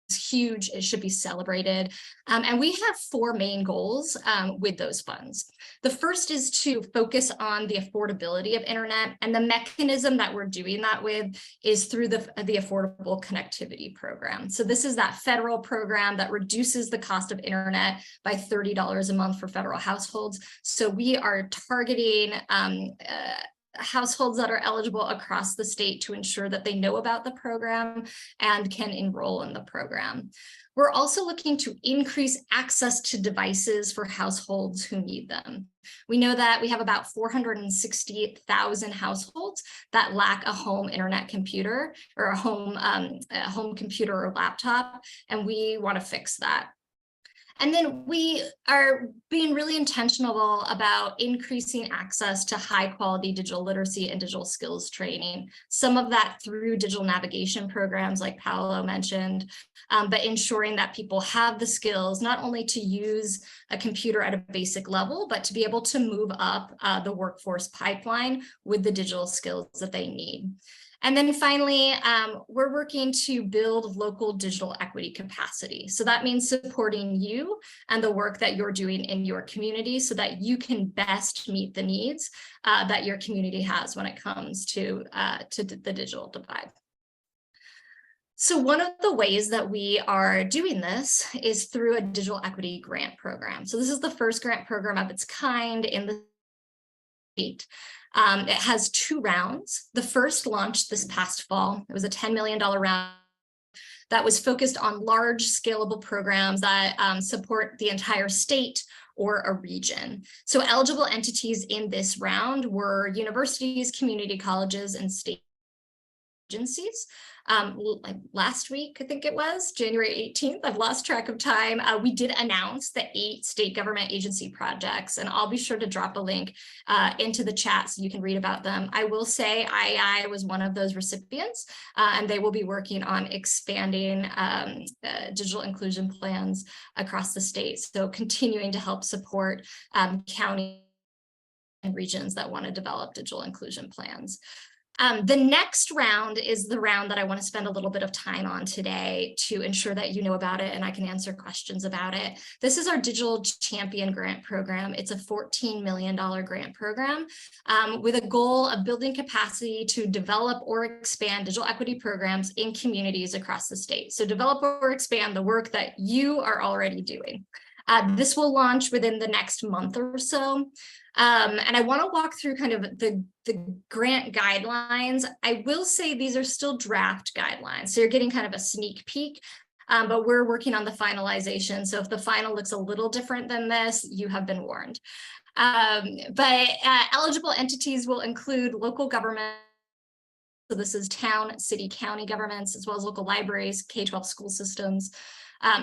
huge. It should be celebrated. And we have 4 main goals with those funds. The first is to focus on the affordability of internet, and the mechanism that we're doing that with is through the Affordable Connectivity Program. So this is that federal program that reduces the cost of internet by $30 a month for federal households. So we are targeting households that are eligible across the state to ensure that they know about the program and can enroll in the program. We're also looking to increase access to devices for households who need them. We know that we have about 468,000 households that lack a home internet computer or a home computer or laptop, and we want to fix that. And then we are being really intentional about increasing access to high quality digital literacy and digital skills training. Some of that through digital navigation programs like Paolo mentioned, but ensuring that people have the skills not only to use a computer at a basic level, but to be able to move up the workforce pipeline with the digital skills that they need. And then finally, we're working to build local digital equity capacity. So that means supporting you and the work that you're doing in your community so that you can best meet the needs that your community has when it comes to the digital divide. So one of the ways that we are doing this is through a digital equity grant program. So this is the first grant program of its kind in the state. It has 2 rounds. The first launched this past fall. It was a $10 million round that was focused on large scalable programs that support the entire state or a region. So eligible entities in this round were universities, community colleges, and state agencies. Like last week, I think it was January 18th, I've lost track of time. We did announce the 8 state government agency projects, and I'll be sure to drop a link into the chat so you can read about them. I will say IEI was one of those recipients, and they will be working on expanding digital inclusion plans across the state. So continuing to help support county and regions that want to develop digital inclusion plans. The next round is the round that I want to spend a little bit of time on today to ensure that you know about it and I can answer questions about it. This is our Digital Champion Grant Program. It's a $14 million grant program with a goal of building capacity to develop or expand digital equity programs in communities across the state. So develop or expand the work that you are already doing. This will launch within the next month or so. And I want to walk through kind of the grant guidelines. I will say these are still draft guidelines, so you're getting kind of a sneak peek, but we're working on the finalization. So if the final looks a little different than this, you have been warned. But eligible entities will include local government. So this is town, city, county governments, as well as local libraries, K-12 school systems,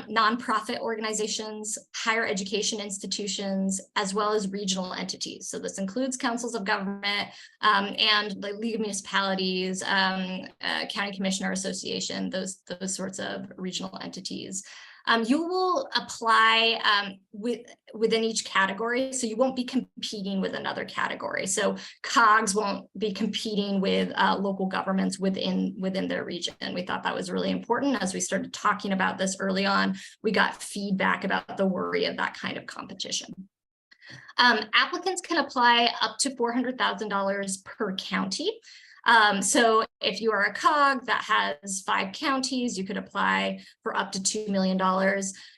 nonprofit organizations, higher education institutions, as well as regional entities. So this includes councils of government and the League of Municipalities, County Commissioner Association, those sorts of regional entities. You will apply within each category, so you won't be competing with another category. So COGS won't be competing with local governments within their region. We thought that was really important. As we started talking about this early on, we got feedback about the worry of that kind of competition. Applicants can apply up to $400,000 per county. So if you are a COG that has 5 counties, you could apply for up to $2 million.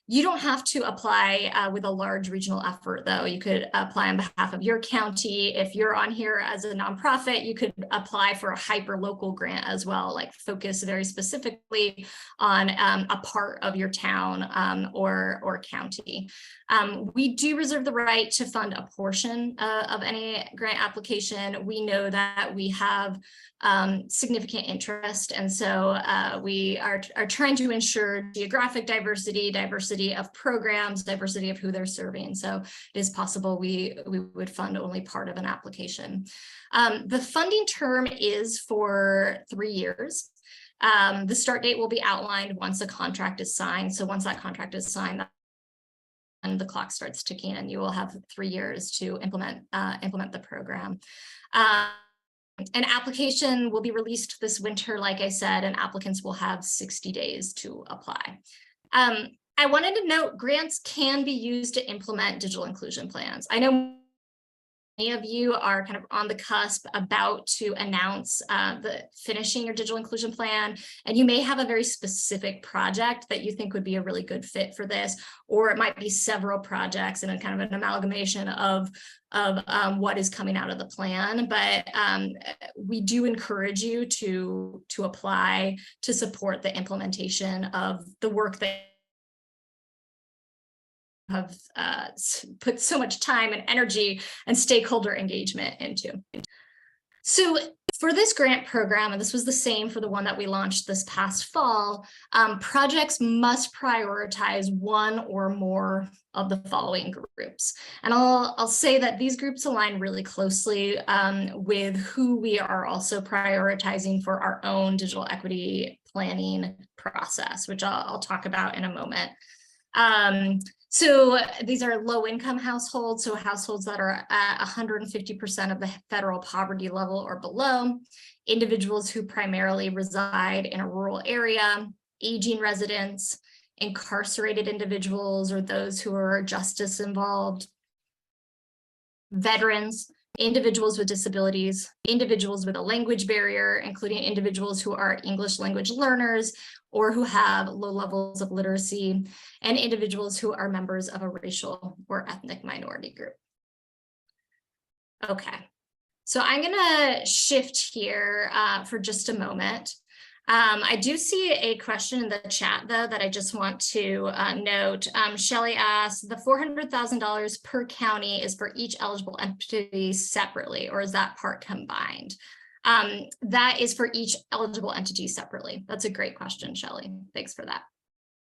You don't have to apply with a large regional effort, though. You could apply on behalf of your county. If you're on here as a nonprofit, you could apply for a hyper local grant as well, like focus very specifically on a part of your town or county. We do reserve the right to fund a portion of any grant application. We know that we have significant interest, and so we are trying to ensure geographic diversity of programs, diversity of who they're serving. So it is possible we would fund only part of an application. The funding term is for 3 years. The start date will be outlined once a contract is signed. So once that contract is signed, and the clock starts ticking, and you will have 3 years to implement the program. An application will be released this winter, like I said, and applicants will have 60 days to apply. I wanted to note grants can be used to implement digital inclusion plans. I know many of you are kind of on the cusp about to announce the finishing your digital inclusion plan, and you may have a very specific project that you think would be a really good fit for this, or it might be several projects and a kind of an amalgamation of what is coming out of the plan. But we do encourage you to apply to support the implementation of the work that have put so much time and energy and stakeholder engagement into. So for this grant program, and this was the same for the one that we launched this past fall, projects must prioritize one or more of the following groups. And I'll say that these groups align really closely with who we are also prioritizing for our own digital equity planning process, which I'll talk about in a moment. So these are low-income households, so households that are at 150% of the federal poverty level or below, individuals who primarily reside in a rural area, aging residents, incarcerated individuals or those who are justice involved, veterans, individuals with disabilities, individuals with a language barrier, including individuals who are English language learners or who have low levels of literacy, and individuals who are members of a racial or ethnic minority group. Okay, so I'm gonna shift here for just a moment. I do see a question in the chat, though, that I just want to note. Shelley asked, the $400,000 per county is for each eligible entity separately, or is that part combined? That is for each eligible entity separately. That's a great question, Shelley. Thanks for that.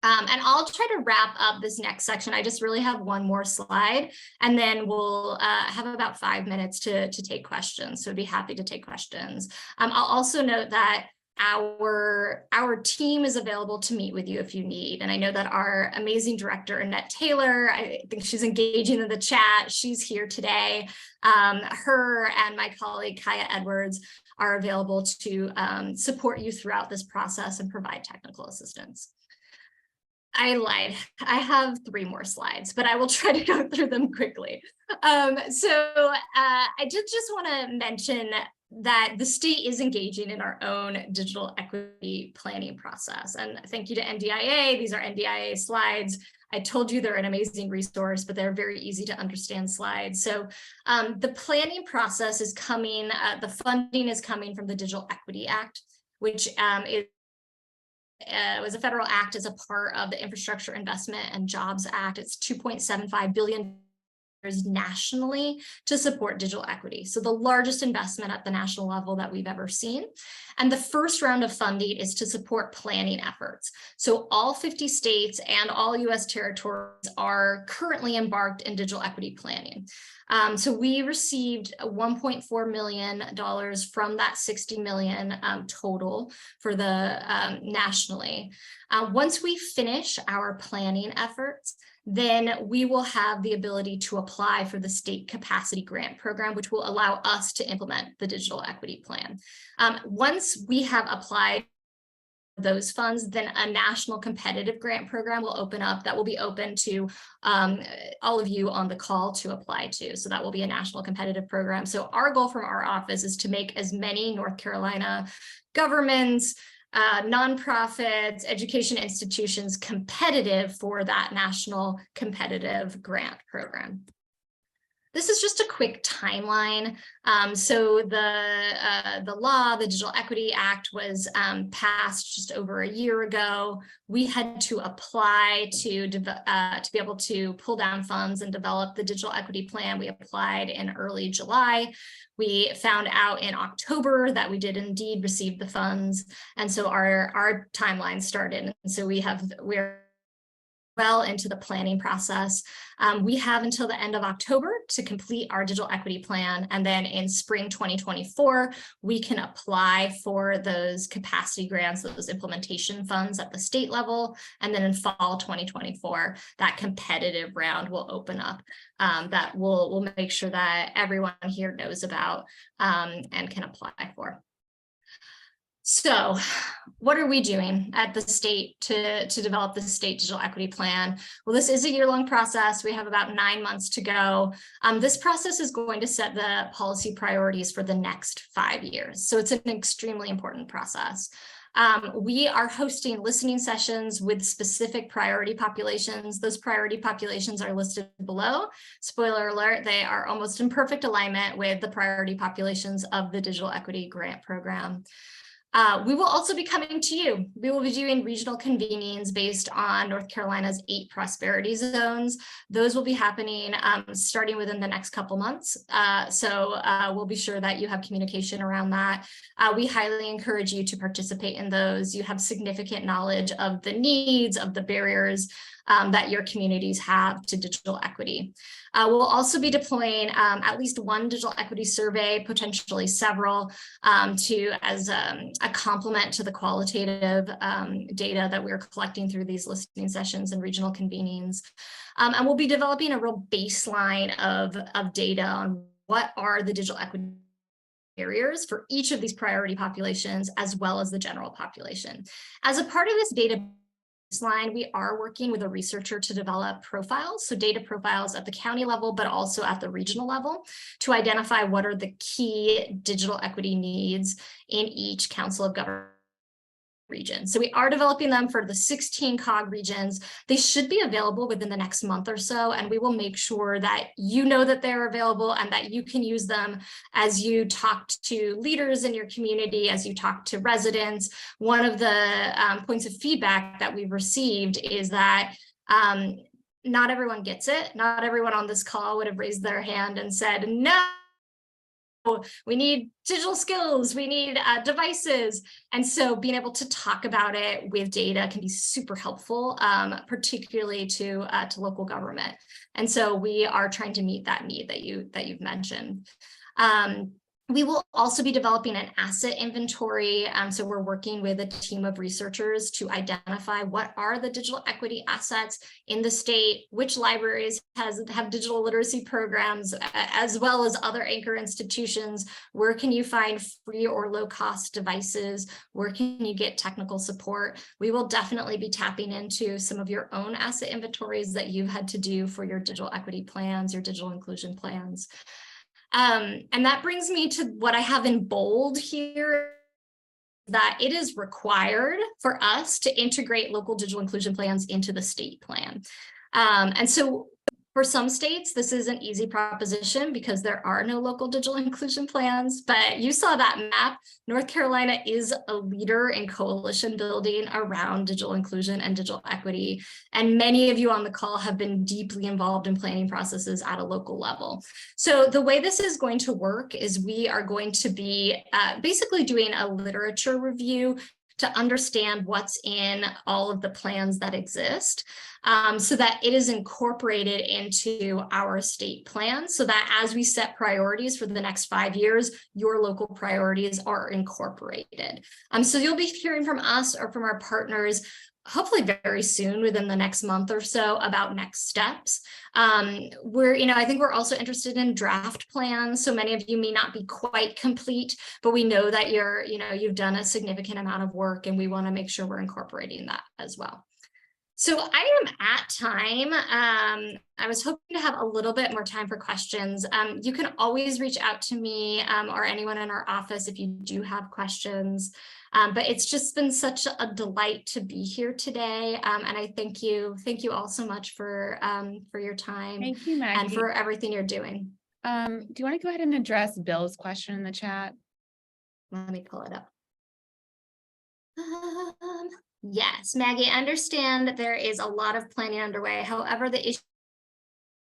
And I'll try to wrap up this next section. I just really have one more slide, and then we'll have about 5 minutes to take questions. So I'd be happy to take questions. I'll also note that our team is available to meet with you if you need. And I know that our amazing director, Annette Taylor, I think she's engaging in the chat. She's here today. Her and my colleague, Kaya Edwards, are available to support you throughout this process and provide technical assistance. I lied. I have 3 more slides, but I will try to go through them quickly. I did just want to mention that the state is engaging in our own digital equity planning process. And thank you to NDIA. These are NDIA slides. I told you they're an amazing resource, but they're very easy to understand slides. So the planning process is coming, the funding is coming from the Digital Equity Act, which was a federal act as a part of the Infrastructure Investment and Jobs Act. It's $2.75 billion nationally to support digital equity. So the largest investment at the national level that we've ever seen. And the first round of funding is to support planning efforts. So all 50 states and all US territories are currently embarked in digital equity planning. So we received $1.4 million from that 60 million total for the nationally. Once we finish our planning efforts, then we will have the ability to apply for the state capacity grant program, which will allow us to implement the digital equity plan. Once we have applied those funds, then a national competitive grant program will open up that will be open to all of you on the call to apply to. So that will be a national competitive program. So our goal from our office is to make as many North Carolina governments, nonprofits, education institutions competitive for that national competitive grant program. This is just a quick timeline. So the law, the Digital Equity Act, was passed just over a year ago. We had to apply to be able to pull down funds and develop the Digital Equity Plan. We applied in early July. We found out in October that we did indeed receive the funds. And so our timeline started. And so we're well into the planning process. We have until the end of October to complete our digital equity plan. And then in spring 2024, we can apply for those capacity grants, those implementation funds at the state level. And then in fall 2024, that competitive round will open up that we'll make sure that everyone here knows about and can apply for. So what are we doing at the state to develop the state digital equity plan? Well, this is a year-long process. We have about 9 months to go. This process is going to set the policy priorities for the next 5 years. So it's an extremely important process. We are hosting listening sessions with specific priority populations. Those priority populations are listed below. Spoiler alert, they are almost in perfect alignment with the priority populations of the Digital Equity Grant Program. We will also be coming to you. We will be doing regional convenings based on North Carolina's 8 prosperity zones. Those will be happening starting within the next couple months. So we'll be sure that you have communication around that. We highly encourage you to participate in those. You have significant knowledge of the needs, of the barriers that your communities have to digital equity. We'll also be deploying at least one digital equity survey, potentially several, as a complement to the qualitative data that we're collecting through these listening sessions and regional convenings. And we'll be developing a real baseline of data on what are the digital equity barriers for each of these priority populations, as well as the general population. As a part of this data baseline, we are working with a researcher to develop profiles, so data profiles at the county level, but also at the regional level, to identify what are the key digital equity needs in each council of government region. So we are developing them for the 16 COG regions. They should be available within the next month or so, and we will make sure that you know that they're available and that you can use them as you talk to leaders in your community, as you talk to residents. One of the points of feedback that we've received is that not everyone gets it. Not everyone on this call would have raised their hand and said, no, we need digital skills, we need devices. And so being able to talk about it with data can be super helpful, particularly to local government. And so we are trying to meet that need that you've mentioned. We will also be developing an asset inventory. So we're working with a team of researchers to identify what are the digital equity assets in the state, which libraries have digital literacy programs, as well as other anchor institutions. Where can you find free or low cost devices? Where can you get technical support? We will definitely be tapping into some of your own asset inventories that you've had to do for your digital equity plans, your digital inclusion plans. And that brings me to what I have in bold here, that it is required for us to integrate local digital inclusion plans into the state plan. And so For some states, this is an easy proposition because there are no local digital inclusion plans, but you saw that map. North Carolina is a leader in coalition building around digital inclusion and digital equity. And many of you on the call have been deeply involved in planning processes at a local level. So the way this is going to work is we are going to be basically doing a literature review to understand what's in all of the plans that exist, so that it is incorporated into our state plan, so that as we set priorities for the next 5 years, your local priorities are incorporated. So you'll be hearing from us or from our partners hopefully very soon, within the next month or so, about next steps. I think we're also interested in draft plans. So many of you may not be quite complete, but we know that you've done a significant amount of work, and we want to make sure we're incorporating that as well. So I am at time. I was hoping to have a little bit more time for questions. You can always reach out to me or anyone in our office if you do have questions. But it's just been such a delight to be here today. And I thank you all so much for your time. Thank you, Maggie. And for everything you're doing. Do you want to go ahead and address Bill's question in the chat? Let me pull it up. Yes, Maggie, I understand that there is a lot of planning underway. However, the issue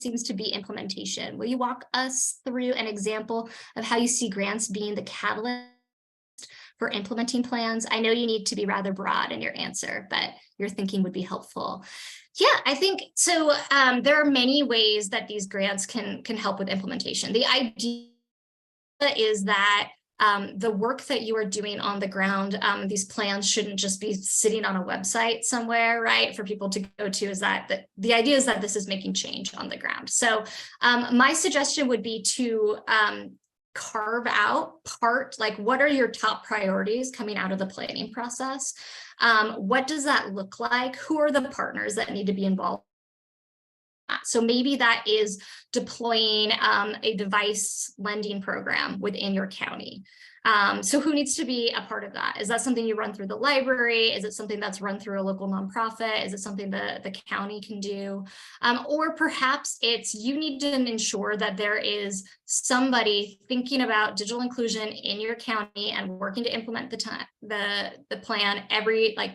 seems to be implementation. Will you walk us through an example of how you see grants being the catalyst for implementing plans? I know you need to be rather broad in your answer, but your thinking would be helpful. Yeah, I think so. There are many ways that these grants can help with implementation. The idea is that the work that you are doing on the ground, these plans shouldn't just be sitting on a website somewhere, right, for people to go to. Is that the idea is that this is making change on the ground. So my suggestion would be to carve out like, what are your top priorities coming out of the planning process? What does that look like? Who are the partners that need to be involved? So maybe that is deploying a device lending program within your county. So who needs to be a part of that? Is that something you run through the library? Is it something that's run through a local nonprofit? Is it something that the county can do? Or perhaps it's you need to ensure that there is somebody thinking about digital inclusion in your county and working to implement the plan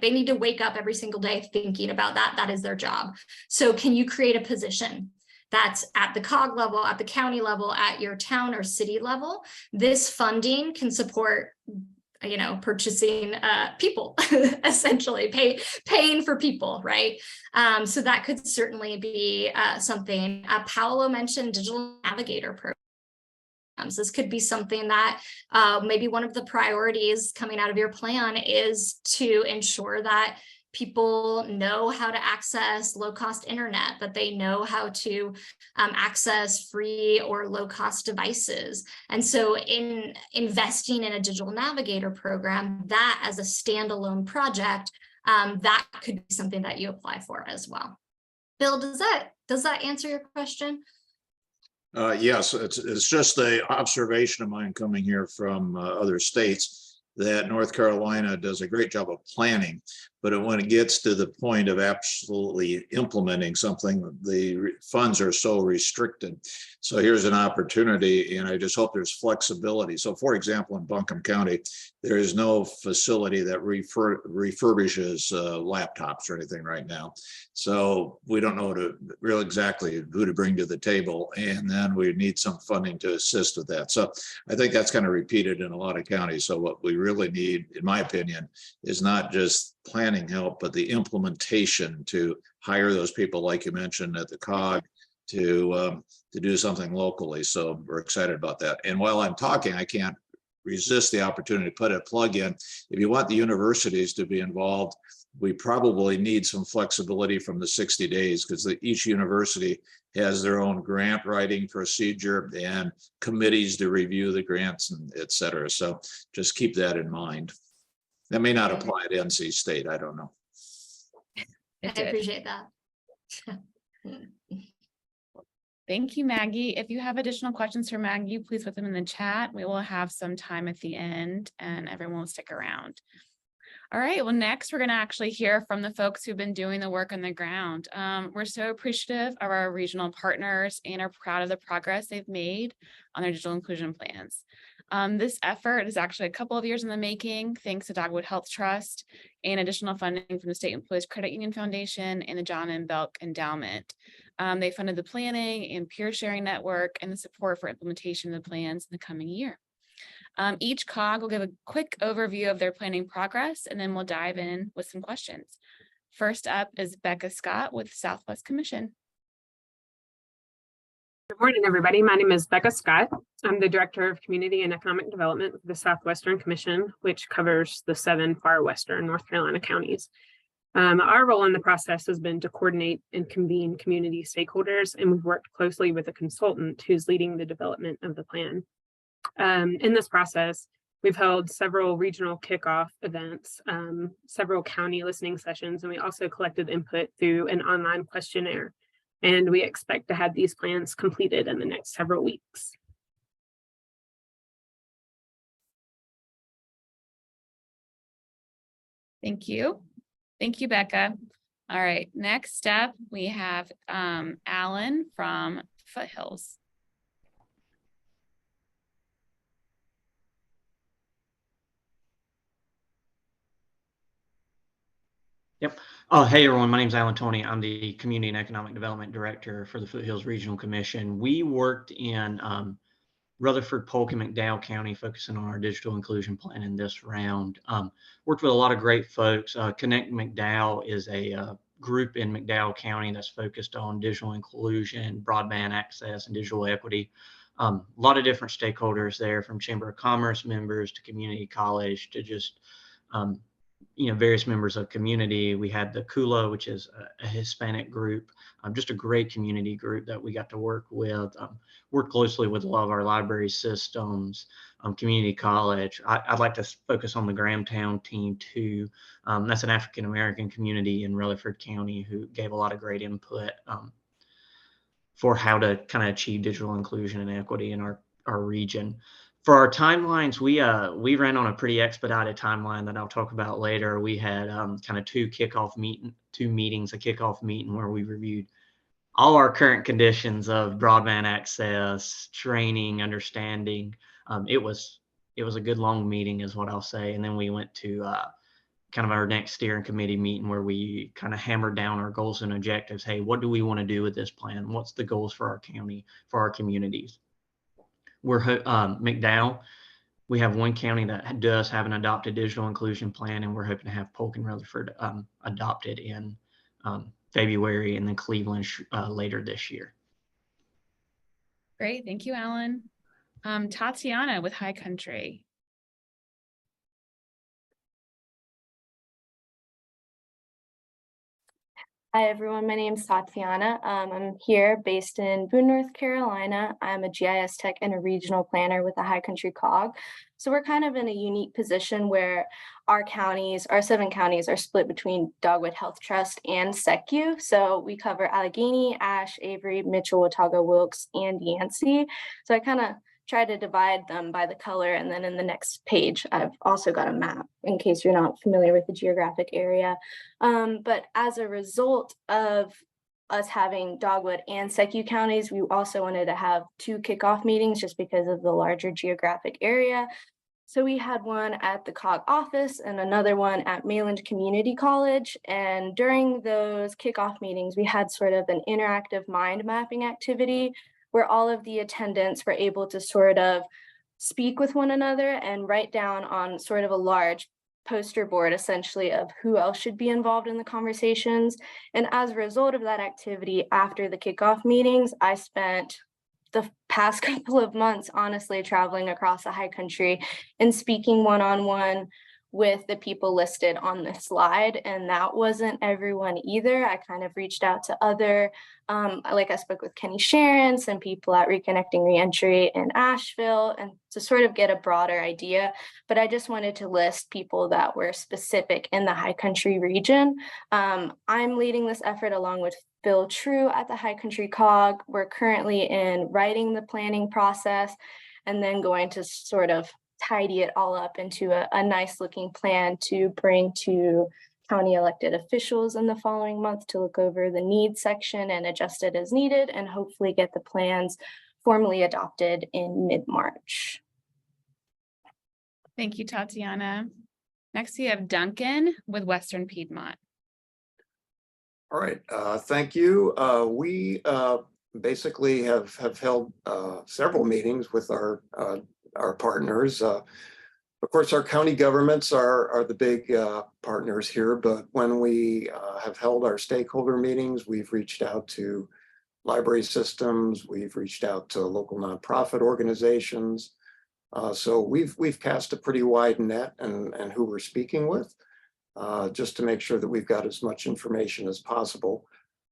they need to wake up every single day thinking about that. That is their job. So can you create a position that's at the COG level, at the county level, at your town or city level? This funding can support, purchasing people, essentially paying for people, right? So that could certainly be something. Paolo mentioned digital navigator programs. This could be something that maybe one of the priorities coming out of your plan is to ensure that people know how to access low-cost internet, that they know how to access free or low-cost devices. And so in investing in a digital navigator program, that as a standalone project, that could be something that you apply for as well. Bill, does that answer your question? Yes, it's just the observation of mine coming here from other states that North Carolina does a great job of planning, but when it gets to the point of absolutely implementing something, the funds are so restricted. So here's an opportunity, and I just hope there's flexibility. So for example, in Buncombe County, there is no facility that refurbishes laptops or anything right now. So we don't know exactly who to bring to the table, and then we need some funding to assist with that. So I think that's kind of repeated in a lot of counties. So what we really need, in my opinion, is not just planning help, but the implementation to hire those people, like you mentioned, at the COG to do something locally. So we're excited about that. And while I'm talking, I can't resist the opportunity to put a plug in. If you want the universities to be involved, we probably need some flexibility from the 60 days because each university has their own grant writing procedure and committees to review the grants, and et cetera. So just keep that in mind. That may not apply to NC State. I don't know. I appreciate that. Thank you, Maggie. If you have additional questions for Maggie, please put them in the chat. We will have some time at the end and everyone will stick around. All right, well, next we're going to actually hear from the folks who've been doing the work on the ground. We're so appreciative of our regional partners and are proud of the progress they've made on their digital inclusion plans. This effort is actually a couple of years in the making, thanks to Dogwood Health Trust and additional funding from the State Employees Credit Union Foundation and the John M. Belk Endowment. They funded the planning and peer sharing network and the support for implementation of the plans in the coming year. Each COG will give a quick overview of their planning progress, and then we'll dive in with some questions. First up is Becca Scott with Southwest Commission. Good morning, everybody. My name is Becca Scott. I'm the Director of Community and Economic Development with the Southwestern Commission, which covers the 7 far western North Carolina counties. Our role in the process has been to coordinate and convene community stakeholders, and we've worked closely with a consultant who's leading the development of the plan. In this process, we've held several regional kickoff events, several county listening sessions, and we also collected input through an online questionnaire. And we expect to have these plans completed in the next several weeks. Thank you. Thank you, Becca. All right, next up, we have Alan from Foothills. Yep. Hey, everyone. My name is Alan Toney. I'm the Community and Economic Development Director for the Foothills Regional Commission. We worked in Rutherford, Polk, and McDowell County, focusing on our digital inclusion plan in this round. Worked with a lot of great folks. Connect McDowell is a group in McDowell County that's focused on digital inclusion, broadband access, and digital equity. A lot of different stakeholders there, from Chamber of Commerce members to community college to just various members of community. We had the KULA, which is a Hispanic group, just a great community group that we got to work with, work closely with a lot of our library systems, community college. I'd like to focus on the Grahamtown team too. That's an African-American community in Rutherford County who gave a lot of great input for how to kind of achieve digital inclusion and equity in our region. For our timelines, we ran on a pretty expedited timeline that I'll talk about later. We had kind of two meetings, a kickoff meeting where we reviewed all our current conditions of broadband access, training, understanding. It was a good long meeting is what I'll say. And then we went to kind of our next steering committee meeting where we kind of hammered down our goals and objectives. Hey, what do we want to do with this plan? What's the goals for our county, for our communities? We're McDowell. We have one county that does have an adopted digital inclusion plan, and we're hoping to have Polk and Rutherford adopted in February, and then Cleveland later this year. Great, thank you, Alan. Tatiana with High Country. Hi, everyone. My name is Tatiana. I'm here based in Boone, North Carolina. I'm a GIS tech and a regional planner with the High Country COG. So we're kind of in a unique position where our 7 counties are split between Dogwood Health Trust and SECU. So we cover Allegheny, Ashe, Avery, Mitchell, Watauga, Wilkes, and Yancey. So I kind of try to divide them by the color. And then in the next page, I've also got a map in case you're not familiar with the geographic area. But as a result of us having Dogwood and SECU counties, we also wanted to have 2 kickoff meetings just because of the larger geographic area. So we had one at the COG office and another one at Mayland Community College. And during those kickoff meetings, we had sort of an interactive mind mapping activity where all of the attendants were able to sort of speak with one another and write down on sort of a large poster board, essentially, of who else should be involved in the conversations. And as a result of that activity, after the kickoff meetings, I spent the past couple of months, honestly, traveling across the High Country and speaking one-on-one with the people listed on this slide. And that wasn't everyone either. I kind of reached out to other, I spoke with Kenny Sharon, some people at Reconnecting Reentry in Asheville, and to sort of get a broader idea. But I just wanted to list people that were specific in the High Country region. I'm leading this effort along with Phil True at the High Country COG. We're currently in writing the planning process and then going to sort of tidy it all up into a nice looking plan to bring to county elected officials in the following month to look over the needs section and adjust it as needed, and hopefully get the plans formally adopted in mid-March. Thank you, Tatiana. Next, we have Duncan with Western Piedmont. All right, thank you. We basically have held several meetings with our partners. Of course, our county governments are the big partners here, but when we have held our stakeholder meetings, we've reached out to library systems, we've reached out to local nonprofit organizations. So we've cast a pretty wide net and who we're speaking with, just to make sure that we've got as much information as possible.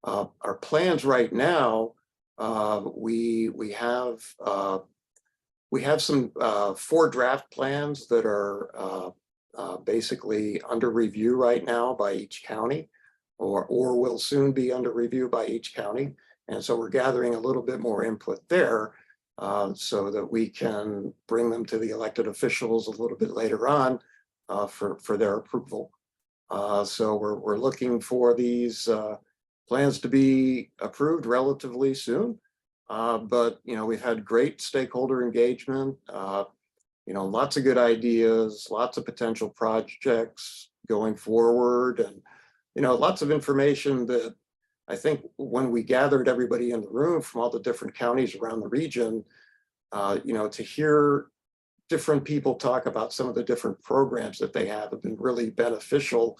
Our plans right now, we have some 4 draft plans that are basically under review right now by each county, or will soon be under review by each county. And so we're gathering a little bit more input there so that we can bring them to the elected officials a little bit later on for their approval. So we're looking for these plans to be approved relatively soon. But, you know, we've had great stakeholder engagement, you know, lots of good ideas, lots of potential projects going forward, and, you know, lots of information that I think when we gathered everybody in the room from all the different counties around the region, you know, to hear different people talk about some of the different programs that they have been really beneficial,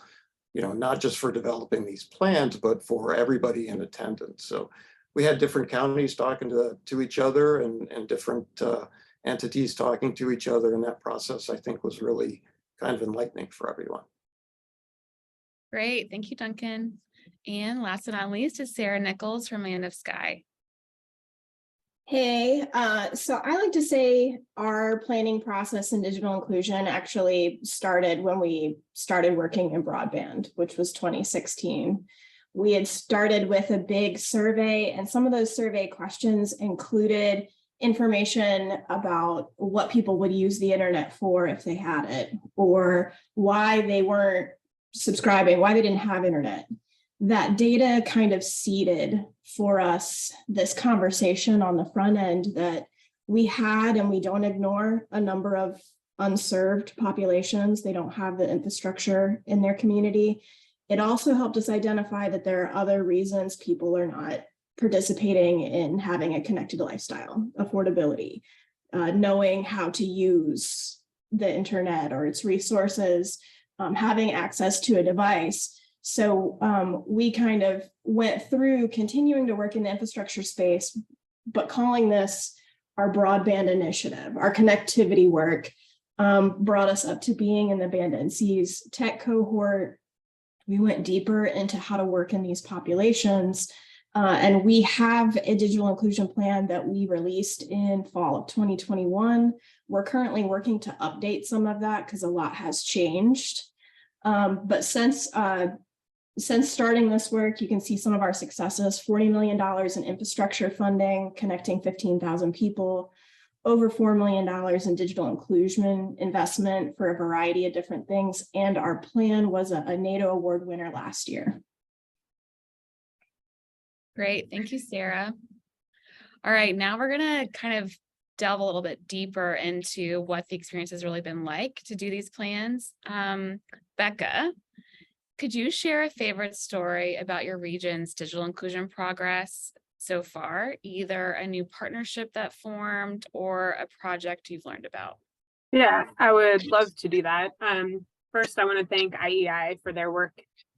you know, not just for developing these plans, but for everybody in attendance. So we had different counties talking to each other and different entities talking to each other. And that process, I think, was really kind of enlightening for everyone. Great. Thank you, Duncan. And last but not least is Sarah Nichols from Land of Sky. Hey, so I like to say our planning process in digital inclusion actually started when we started working in broadband, which was 2016. We had started with a big survey, and some of those survey questions included information about what people would use the internet for if they had it, or why they weren't subscribing, why they didn't have internet. That data kind of seeded for us this conversation on the front end that we had, and we don't ignore a number of unserved populations. They don't have the infrastructure in their community. It also helped us identify that there are other reasons people are not participating in having a connected lifestyle: affordability, knowing how to use the internet or its resources, having access to a device. So we kind of went through continuing to work in the infrastructure space, but calling this our broadband initiative. Our connectivity work brought us up to being in the Band NC's tech cohort. We went deeper into how to work in these populations. And we have a digital inclusion plan that we released in fall of 2021. We're currently working to update some of that because a lot has changed. But since starting this work, you can see some of our successes: $40 million in infrastructure funding, connecting 15,000 people, over $4 million in digital inclusion investment for a variety of different things. And our plan was a NATO award winner last year. Great. Thank you, Sarah. All right, now we're going to kind of delve a little bit deeper into what the experience has really been like to do these plans. Becca, could you share a favorite story about your region's digital inclusion progress so far, either a new partnership that formed or a project you've learned about? Yeah, I would love to do that. First, I want to thank IEI for their work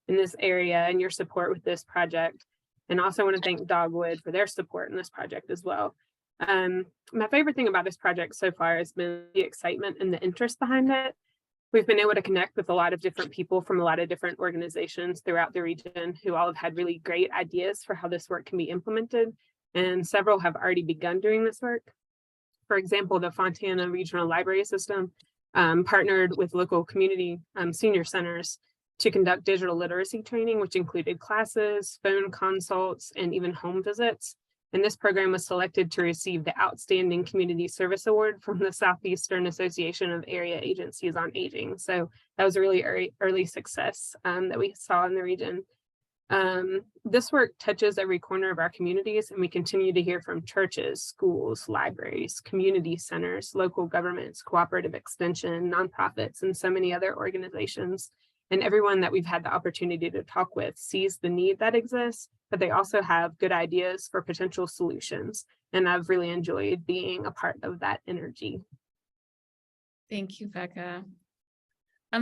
in this area and your support with this project. And also want to thank Dogwood for their support in this project as well. My favorite thing about this project so far has been the excitement and the interest behind it. We've been able to connect with a lot of different people from a lot of different organizations throughout the region who all have had really great ideas for how this work can be implemented, and several have already begun doing this work. For example, the Fontana Regional Library System partnered with local community senior centers to conduct digital literacy training, which included classes, phone consults, and even home visits. And this program was selected to receive the Outstanding Community Service Award from the Southeastern Association of Area Agencies on Aging. So that was a really early success that we saw in the region. This work touches every corner of our communities, and we continue to hear from churches, schools, libraries, community centers, local governments, cooperative extension, nonprofits, and so many other organizations. And everyone that we've had the opportunity to talk with sees the need that exists, but they also have good ideas for potential solutions. And I've really enjoyed being a part of that energy. Thank you, Becca.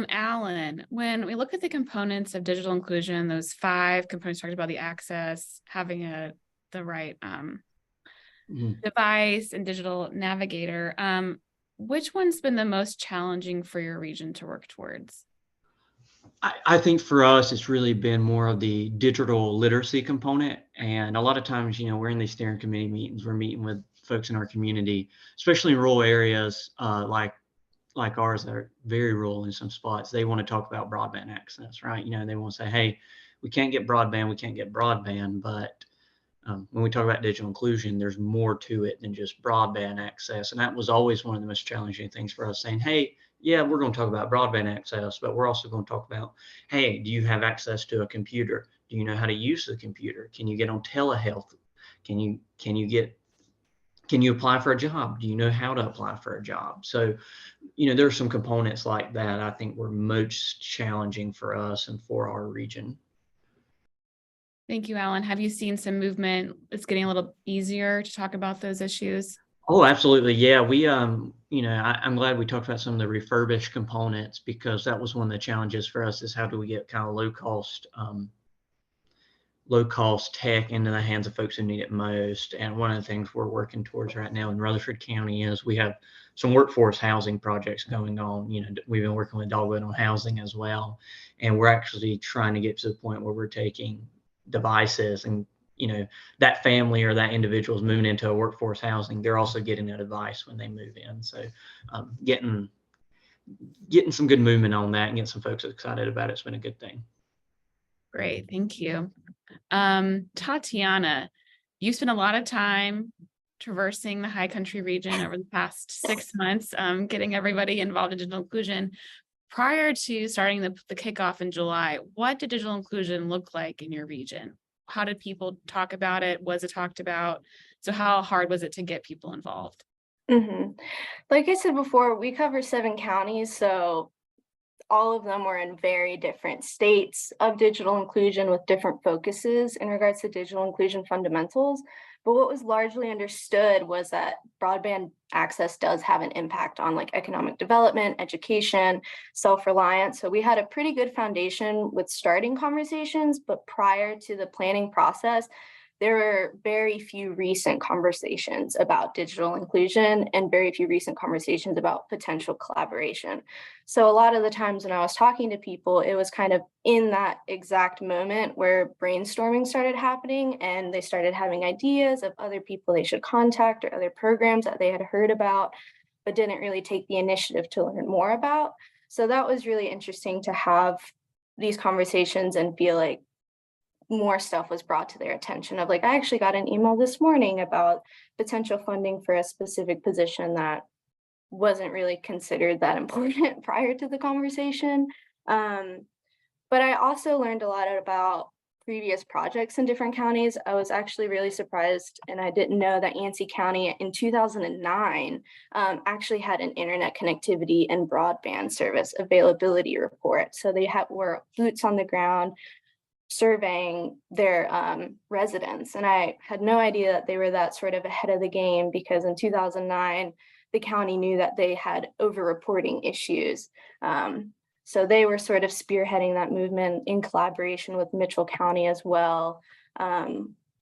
Alan, when we look at the components of digital inclusion, those 5 components talked about, the access, having the right device and digital navigator, which one's been the most challenging for your region to work towards? I think for us, it's really been more of the digital literacy component. And a lot of times, we're in these steering committee meetings, we're meeting with folks in our community, especially in rural areas like ours that are very rural in some spots. They want to talk about broadband access, right? They want to say, hey, we can't get broadband, but when we talk about digital inclusion, there's more to it than just broadband access. And that was always one of the most challenging things for us, saying, hey, yeah, we're going to talk about broadband access, but we're also going to talk about, hey, do you have access to a computer? Do you know how to use the computer? Can you get on telehealth? Can you apply for a job? Do you know how to apply for a job? So, there are some components like that I think were most challenging for us and for our region. Thank you, Alan. Have you seen some movement? It's getting a little easier to talk about those issues. Oh, absolutely. Yeah, we, I'm glad we talked about some of the refurbished components, because that was one of the challenges for us, is how do we get kind of low cost tech into the hands of folks who need it most. And one of the things we're working towards right now in Rutherford County is we have some workforce housing projects going on. We've been working with Dogwood on housing as well. And we're actually trying to get to the point where we're taking devices, and that family or that individual is moving into a workforce housing, they're also getting a device when they move in. So getting some good movement on that and getting some folks excited about it's been a good thing. Great, thank you. Tatiana, you spent a lot of time traversing the High Country region over the past 6 months, getting everybody involved in digital inclusion. Prior to starting the kickoff in July, what did digital inclusion look like in your region? How did people talk about it? Was it talked about? So how hard was it to get people involved? Like I said before, we cover 7 counties, so all of them were in very different states of digital inclusion with different focuses in regards to digital inclusion fundamentals. But what was largely understood was that broadband access does have an impact on economic development, education, self-reliance. So we had a pretty good foundation with starting conversations, but prior to the planning process, there were very few recent conversations about digital inclusion and very few recent conversations about potential collaboration. So a lot of the times when I was talking to people, it was kind of in that exact moment where brainstorming started happening and they started having ideas of other people they should contact or other programs that they had heard about, but didn't really take the initiative to learn more about. So that was really interesting to have these conversations and feel like more stuff was brought to their attention of I actually got an email this morning about potential funding for a specific position that wasn't really considered that important prior to the conversation. But I also learned a lot about previous projects in different counties. I was actually really surprised, and I didn't know that Yancey County in 2009 actually had an internet connectivity and broadband service availability report. So they were boots on the ground, surveying their residents. And I had no idea that they were that sort of ahead of the game, because in 2009, the county knew that they had over-reporting issues. So they were sort of spearheading that movement in collaboration with Mitchell County as well.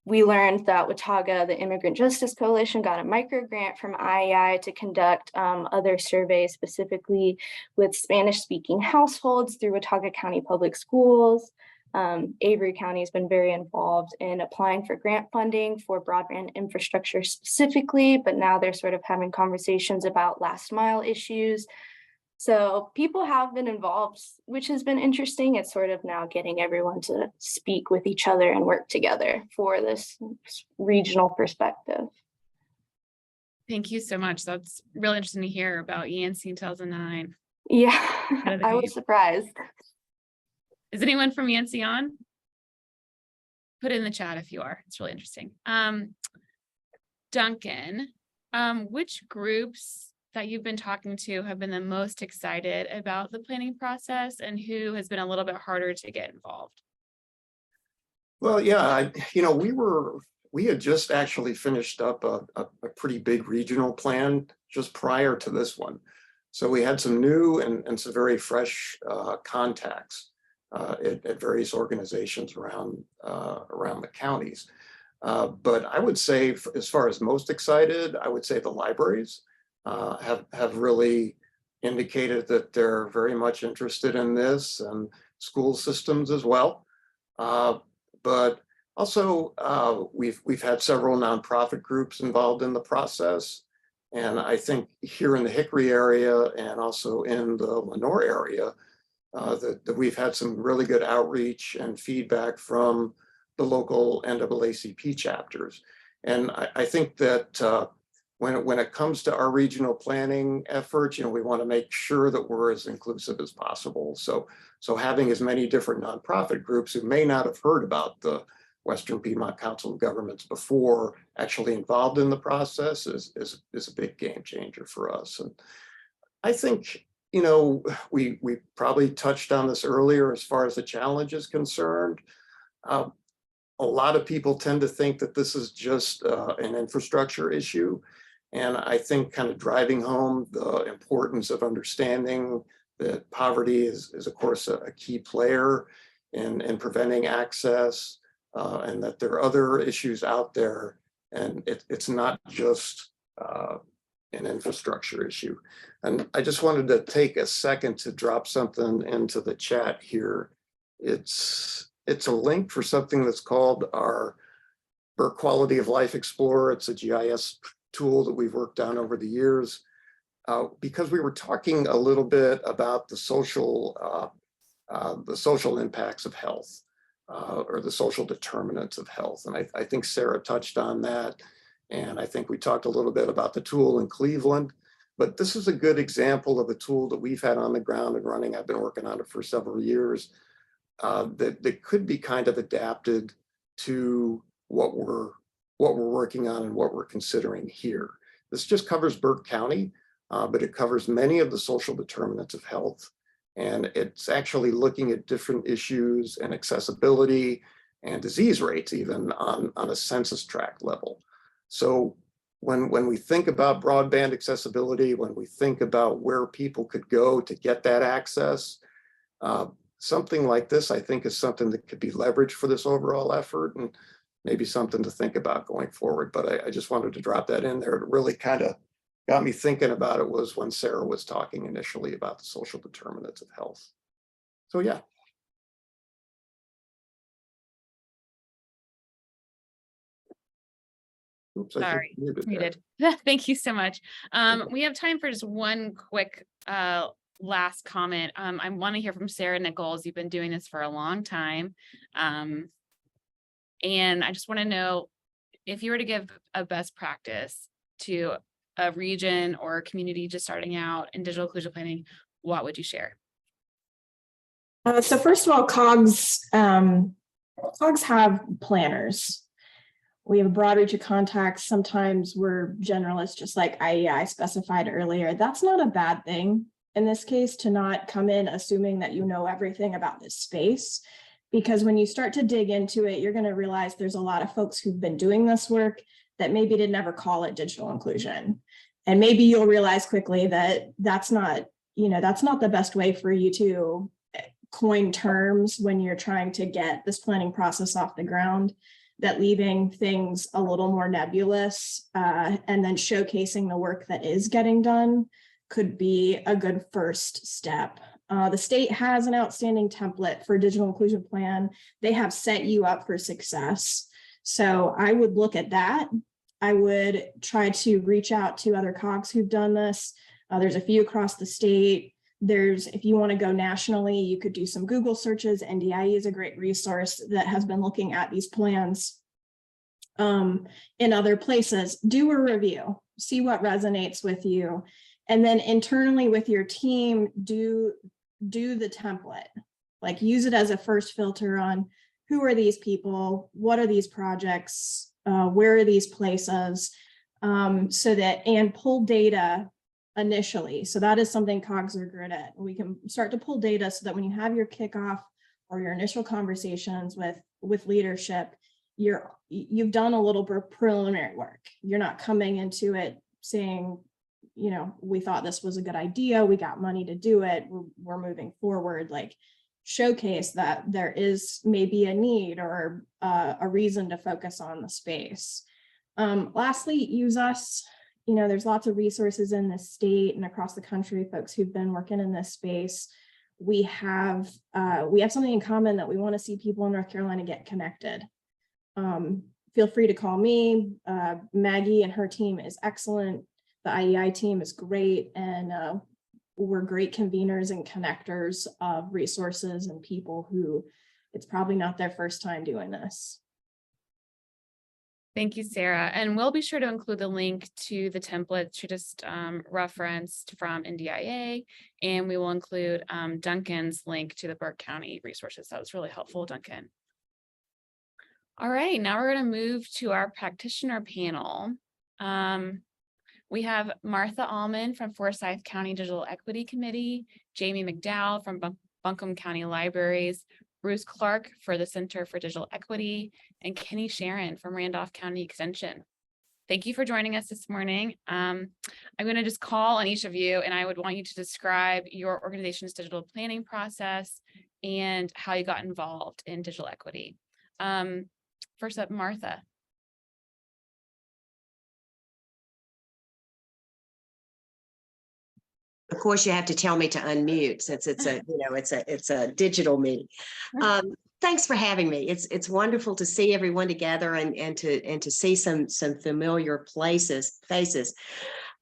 We learned that Watauga, the Immigrant Justice Coalition, got a micro grant from IEI to conduct other surveys, specifically with Spanish-speaking households through Watauga County Public Schools. Avery County has been very involved in applying for grant funding for broadband infrastructure specifically, but now they're sort of having conversations about last mile issues. So people have been involved, which has been interesting. It's sort of now getting everyone to speak with each other and work together for this regional perspective. Thank you so much. That's really interesting to hear about ENC 2009. Yeah, Ahead of the I was game. surprised. Is anyone from ENC on? Put it in the chat if you are. It's really interesting. Duncan, which groups that you've been talking to have been the most excited about the planning process, and who has been a little bit harder to get involved? Well, yeah, we had just actually finished up a pretty big regional plan just prior to this one. So we had some new and some very fresh contacts at various organizations around the counties. But I would say, as far as most excited, I would say the libraries have really indicated that they're very much interested in this, and school systems as well. But also, we've had several nonprofit groups involved in the process. And I think here in the Hickory area and also in the Lenoir area, that we've had some really good outreach and feedback from the local NAACP chapters. And I think that when it comes to our regional planning efforts, we want to make sure that we're as inclusive as possible. So having as many different nonprofit groups who may not have heard about the Western Piedmont Council of Governments before actually involved in the process is a big game changer for us. And I think, we probably touched on this earlier as far as the challenge is concerned. A lot of people tend to think that this is just an infrastructure issue. And I think kind of driving home the importance of understanding that poverty is of course, a key player in preventing access, and that there are other issues out there. And it's not just an infrastructure issue. And I just wanted to take a second to drop something into the chat here. It's a link for something that's called our Burke Quality of Life Explorer. It's a GIS tool that we've worked on over the years, because we were talking a little bit about the social impacts of health, or the social determinants of health. And I think Sarah touched on that. And I think we talked a little bit about the tool in Cleveland, but this is a good example of a tool that we've had on the ground and running. I've been working on it for several years, that could be kind of adapted to what we're working on and what we're considering here. This just covers Burke County, but it covers many of the social determinants of health. And it's actually looking at different issues and accessibility and disease rates, even on a census tract level. So when we think about broadband accessibility, when we think about where people could go to get that access, something like this, I think, is something that could be leveraged for this overall effort, and maybe something to think about going forward. But I just wanted to drop that in there. It really kind of got me thinking about it was when Sarah was talking initially about the social determinants of health. So yeah. Oops, Sorry, muted. Thank you so much. We have time for just one quick last comment. I want to hear from Sarah Nichols. You've been doing this for a long time. And I just want to know, if you were to give a best practice to a region or a community just starting out in digital inclusion planning, what would you share? So first of all, COGS have planners. We have a broad reach of contacts. Sometimes we're generalists, just like I specified earlier. That's not a bad thing in this case, to not come in assuming that you know everything about this space. Because when you start to dig into it, you're going to realize there's a lot of folks who've been doing this work that maybe did never call it digital inclusion. And maybe you'll realize quickly that that's not the best way for you to coin terms when you're trying to get this planning process off the ground, that leaving things a little more nebulous and then showcasing the work that is getting done could be a good first step. The state has an outstanding template for digital inclusion plan. They have set you up for success. So I would look at that. I would try to reach out to other COGs who've done this. There's a few across the state. if you want to go nationally, you could do some Google searches. NDIE is a great resource that has been looking at these plans in other places. Do a review, see what resonates with you. And then internally with your team, do the template, like use it as a first filter on who are these people, what are these projects, where are these places, so that, and pull data initially. So that is something COGS are good at. We can start to pull data so that when you have your kickoff or your initial conversations with leadership, you've done a little bit preliminary work. You're not coming into it saying, you know, we thought this was a good idea, we got money to do it, we're moving forward. Like, showcase that there is maybe a need or a reason to focus on the space. Lastly, use us. You know, there's lots of resources in the state and across the country, folks who've been working in this space. We have something in common that we want to see people in North Carolina get connected. Feel free to call me. Maggie and her team is excellent. The IEI team is great, and we're great conveners and connectors of resources and people who it's probably not their first time doing this. Thank you, Sarah. And we'll be sure to include the link to the templates you just referenced from NDIA, and we will include Duncan's link to the Burke County resources. That was really helpful, Duncan. All right, now we're going to move to our practitioner panel. We have Martha Allman from Forsyth County Digital Equity Committee, Jamie McDowell from Buncombe County Libraries, Bruce Clark for the Center for Digital Equity, and Kenny Sharon from Randolph County Extension. Thank you for joining us this morning. I'm going to just call on each of you, and I would want you to describe your organization's digital planning process and how you got involved in digital equity. First up, Martha. Of course, you have to tell me to unmute since it's a, it's a digital meeting. Thanks for having me. It's wonderful to see everyone together and to see some familiar faces.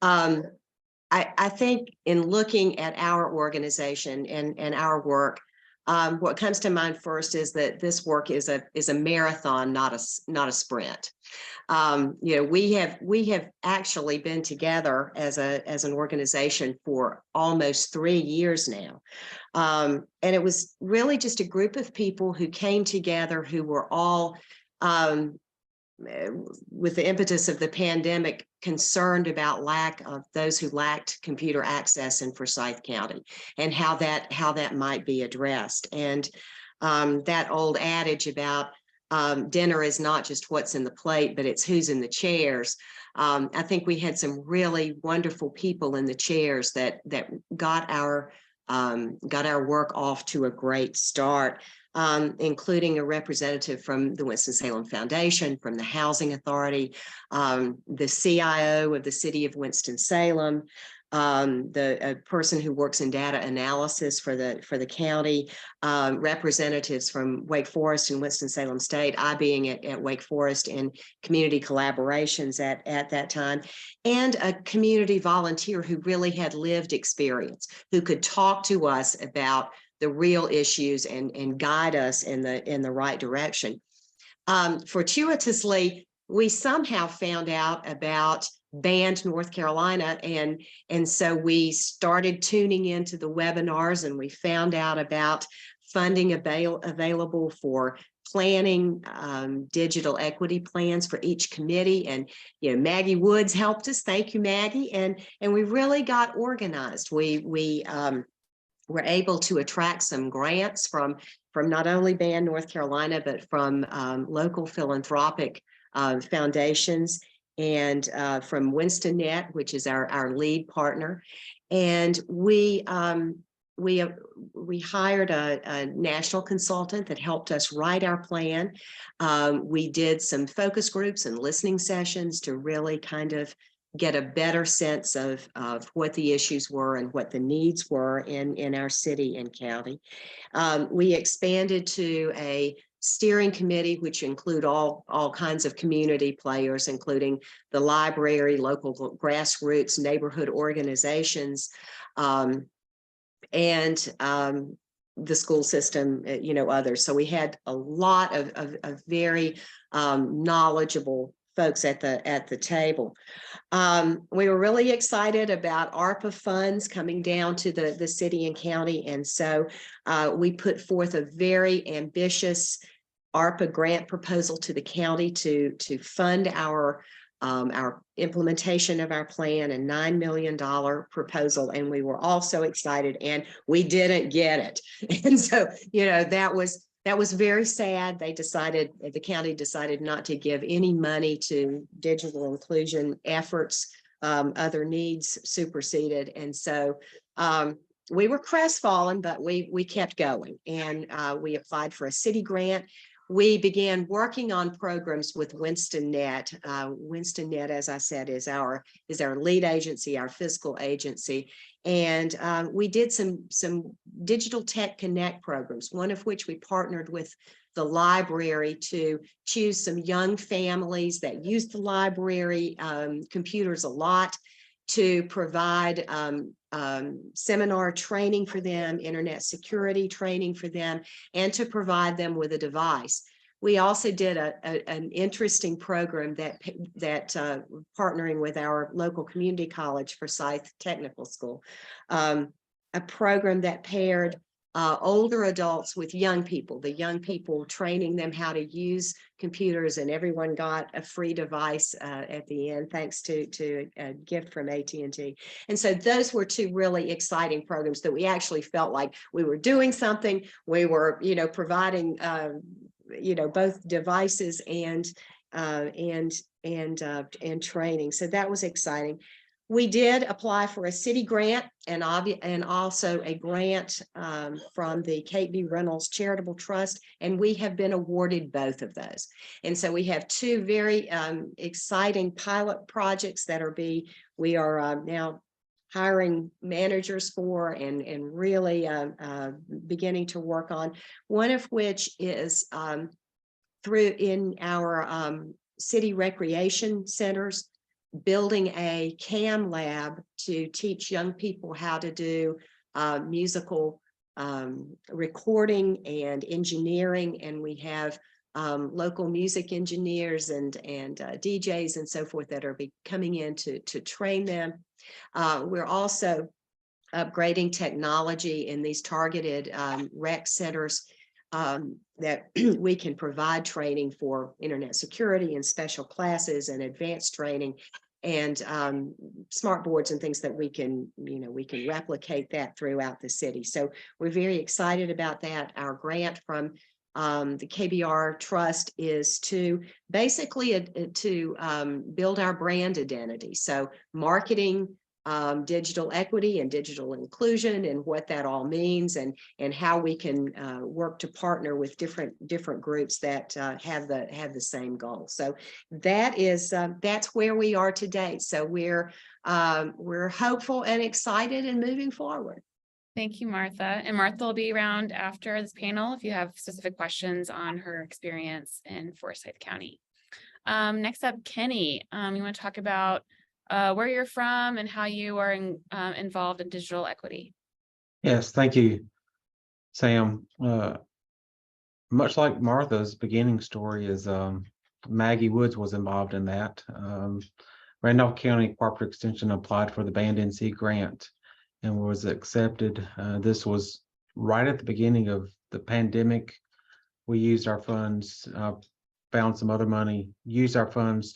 I think in looking at our organization and our work, what comes to mind first is that this work is a marathon, not a sprint. We have actually been together as an organization for almost 3 years now. And it was really just a group of people who came together who were all, with the impetus of the pandemic, concerned about lack of those who lacked computer access in Forsyth County and how that might be addressed. And that old adage about dinner is not just what's in the plate, but it's who's in the chairs. I think we had some really wonderful people in the chairs that got our work off to a great start, including a representative from the Winston-Salem Foundation, from the Housing Authority, the CIO of the City of Winston-Salem, the person who works in data analysis for the county, representatives from Wake Forest and Winston-Salem State, I being at Wake Forest in community collaborations at that time, and a community volunteer who really had lived experience, who could talk to us about the real issues and guide us in the right direction. Fortuitously, we somehow found out about Band North Carolina, and so we started tuning into the webinars, and we found out about funding available for planning digital equity plans for each committee. And Maggie Woods helped us. Thank you, Maggie. And we really got organized. We were able to attract some grants from not only Band North Carolina, but from local philanthropic foundations, and from WinstonNet, which is our lead partner. And we hired a national consultant that helped us write our plan. We did some focus groups and listening sessions to really kind of get a better sense of what the issues were and what the needs were in our city and county. We expanded to a steering committee, which include all kinds of community players, including the library, local grassroots, neighborhood organizations, and the school system, others. So we had a lot of very knowledgeable folks at the table. We were really excited about ARPA funds coming down to the city and county. And so we put forth a very ambitious ARPA grant proposal to the county to fund our implementation of our plan, a $9 million proposal. And we were all so excited, and we didn't get it. And so, that was very sad. The county decided not to give any money to digital inclusion efforts. Other needs superseded. And so we were crestfallen, but we kept going, and we applied for a city grant. We began working on programs with WinstonNet. WinstonNet, as I said, is our lead agency, our fiscal agency. And we did some digital tech connect programs, one of which we partnered with the library to choose some young families that use the library computers a lot, to provide seminar training for them, internet security training for them, and to provide them with a device. We also did an interesting program that partnering with our local community college, Forsyth Technical School, a program that paired older adults with young people, the young people training them how to use computers, and everyone got a free device at the end, thanks to a gift from AT&T. And so those were two really exciting programs that we actually felt like we were doing something. We were, providing, both devices and training. So that was exciting. We did apply for a city grant and also a grant from the Kate B. Reynolds Charitable Trust, and we have been awarded both of those. And so we have two very exciting pilot projects that we are now hiring managers for and really beginning to work on. One of which is through in our city recreation centers, building a CAM lab to teach young people how to do musical recording and engineering. And we have local music engineers and DJs and so forth that are coming in to train them. We're also upgrading technology in these targeted rec centers that we can provide training for internet security and special classes and advanced training and smart boards and things that we can replicate that throughout the city. So we're very excited about that. Our grant from the KBR Trust is to basically build our brand identity. So marketing digital equity and digital inclusion and what that all means, and how we can work to partner with different groups that have the same goal. So that's where we are today. So we're hopeful and excited and moving forward. Thank you, Martha. And Martha will be around after this panel if you have specific questions on her experience in Forsyth County. Next up, Kenny, you want to talk about where you're from and how you are involved in digital equity. Yes, thank you, Sam. Much like Martha's beginning story is Maggie Woods was involved in that. Randolph County Cooperative Extension applied for the Band NC grant and was accepted. This was right at the beginning of the pandemic. We used our funds, found some other money, used our funds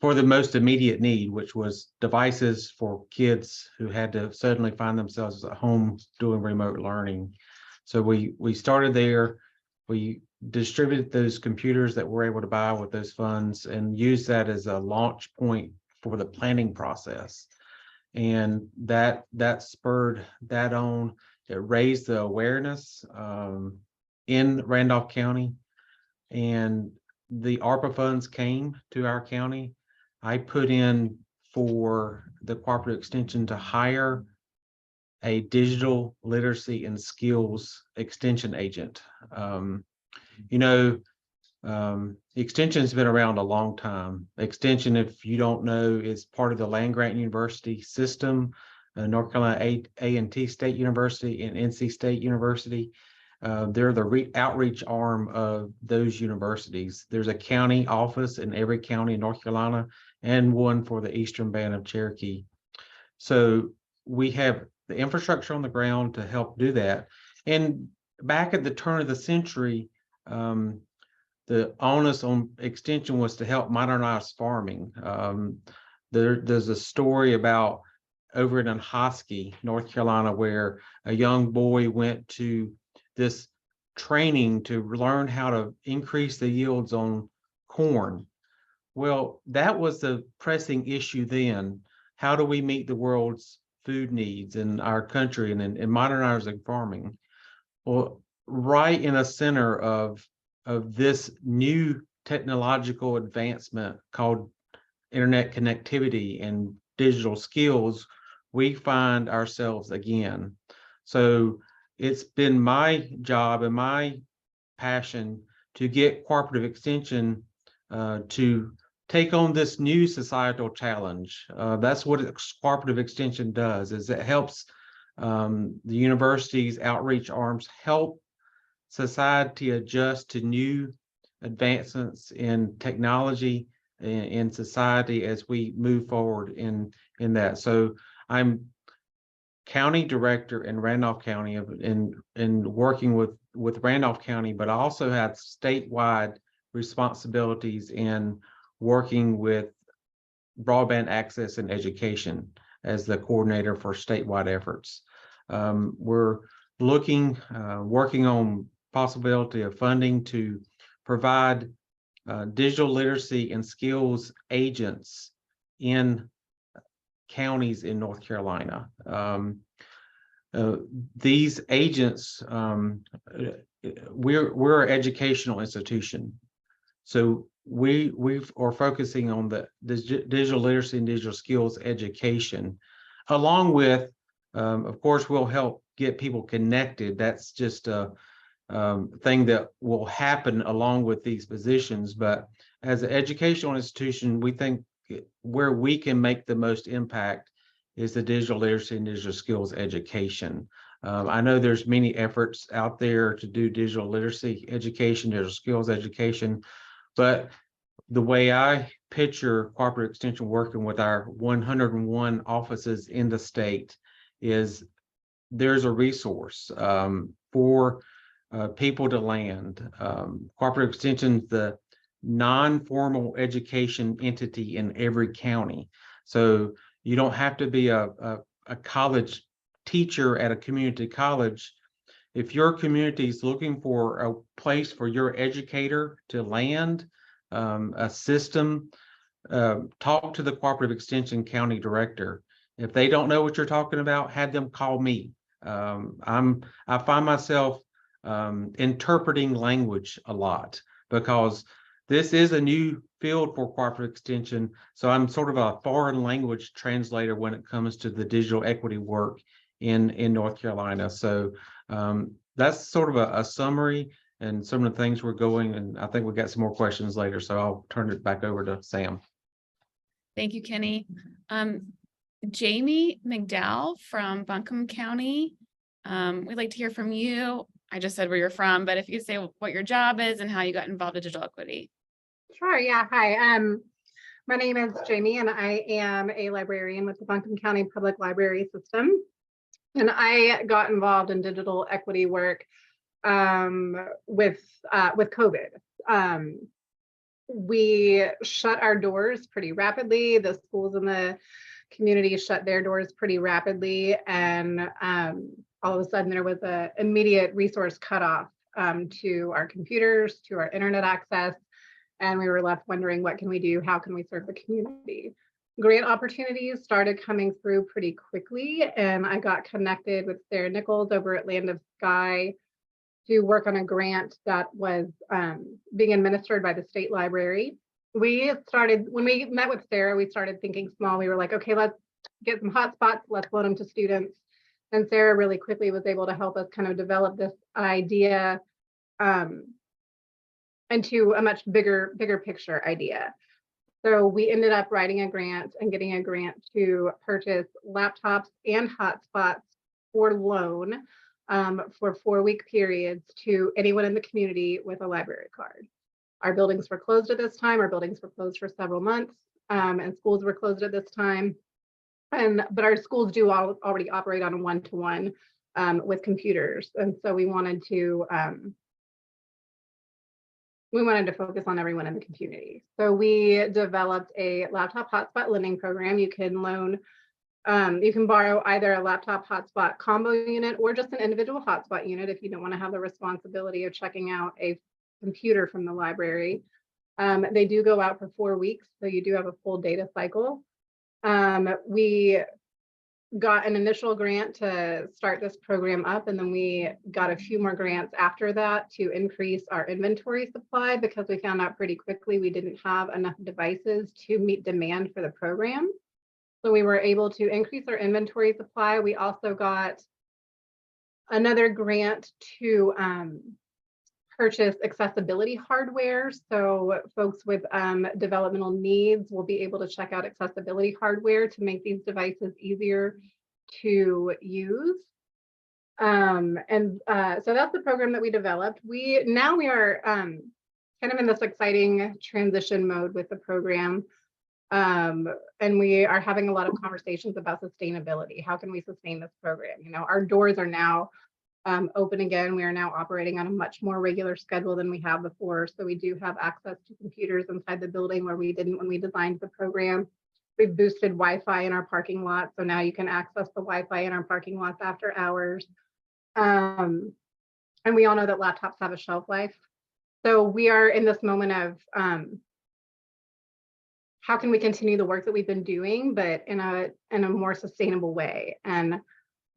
for the most immediate need, which was devices for kids who had to suddenly find themselves at home doing remote learning. So we started there. We distributed those computers that we're able to buy with those funds and used that as a launch point for the planning process. And that spurred that on. It raised the awareness in Randolph County, and the ARPA funds came to our county. I put in for the Cooperative Extension to hire a digital literacy and skills extension agent. Extension has been around a long time. Extension, if you don't know, is part of the land grant university system. North Carolina A&T State University and NC State University. They're the outreach arm of those universities. There's a county office in every county in North Carolina and one for the Eastern Band of Cherokee. So we have the infrastructure on the ground to help do that. And back at the turn of the century, the onus on extension was to help modernize farming. There's a story about over in Hosky, North Carolina, where a young boy went to this training to learn how to increase the yields on corn. Well, that was the pressing issue then. How do we meet the world's food needs in our country and modernizing farming? Well, right in the center of this new technological advancement called internet connectivity and digital skills, we find ourselves again. So it's been my job and my passion to get Cooperative Extension to take on this new societal challenge. That's what Cooperative Extension does, is it helps the universities' outreach arms help society adjust to new advancements in technology in society as we move forward in that. So I'm county director in Randolph County in working with Randolph County, but I also have statewide responsibilities in working with broadband access and education as the coordinator for statewide efforts. We're working on possibility of funding to provide digital literacy and skills agents in counties in North Carolina. These agents, we're an educational institution. So we are focusing on the digital literacy and digital skills education, along with, of course, we'll help get people connected. That's just a thing that will happen along with these positions. But as an educational institution, we think where we can make the most impact is the digital literacy and digital skills education. I know there's many efforts out there to do digital literacy education, digital skills education, but the way I picture Cooperative Extension working with our 101 offices in the state is there's a resource for people to land. Cooperative Extension is the non-formal education entity in every county. So you don't have to be a college teacher at a community college. If your community is looking for a place for your educator to land, a system, talk to the Cooperative Extension County Director. If they don't know what you're talking about, have them call me. I find myself interpreting language a lot because this is a new field for Cooperative Extension. So I'm sort of a foreign language translator when it comes to the digital equity work in North Carolina. So that's sort of a summary and some of the things we're going, and I think we've got some more questions later. So I'll turn it back over to Sam. Thank you, Kenny. Jamie McDowell from Buncombe County. We'd like to hear from you. I just said where you're from, but if you could say what your job is and how you got involved in digital equity. Sure, yeah, hi. My name is Jamie and I am a librarian with the Buncombe County Public Library System. And I got involved in digital equity work with COVID. We shut our doors pretty rapidly. The schools in the community shut their doors pretty rapidly. And all of a sudden there was an immediate resource cutoff to our computers, to our internet access. And we were left wondering, what can we do? How can we serve the community? Grant opportunities started coming through pretty quickly. And I got connected with Sarah Nichols over at Land of Sky to work on a grant that was being administered by the state library. When we met with Sarah, we started thinking small. We were like, okay, let's get some hotspots, let's load them to students. And Sarah really quickly was able to help us kind of develop this idea into a much bigger picture idea. So we ended up writing a grant and getting a grant to purchase laptops and hotspots for loan for 4-week periods to anyone in the community with a library card. Our buildings were closed at this time. Our buildings were closed for several months, and schools were closed at this time. But our schools do already operate on a one-to-one with computers, and so we wanted to focus on everyone in the community. So we developed a laptop hotspot lending program. You can loan, you can borrow either a laptop hotspot combo unit or just an individual hotspot unit if you don't want to have the responsibility of checking out a computer from the library. They do go out for 4 weeks, so you do have a full data cycle. We got an initial grant to start this program up, and then we got a few more grants after that to increase our inventory supply because we found out pretty quickly we didn't have enough devices to meet demand for the program. So we were able to increase our inventory supply. We also got another grant to purchase accessibility hardware. So folks with developmental needs will be able to check out accessibility hardware to make these devices easier to use. So that's the program that we developed. We are kind of in this exciting transition mode with the program. And we are having a lot of conversations about sustainability. How can we sustain this program? You know, our doors are now open again. We are now operating on a much more regular schedule than we have before. So we do have access to computers inside the building where we didn't when we designed the program. We've boosted Wi-Fi in our parking lot. So now you can access the Wi-Fi in our parking lots after hours. And we all know that laptops have a shelf life. So we are in this moment of how can we continue the work that we've been doing, but in a more sustainable way. And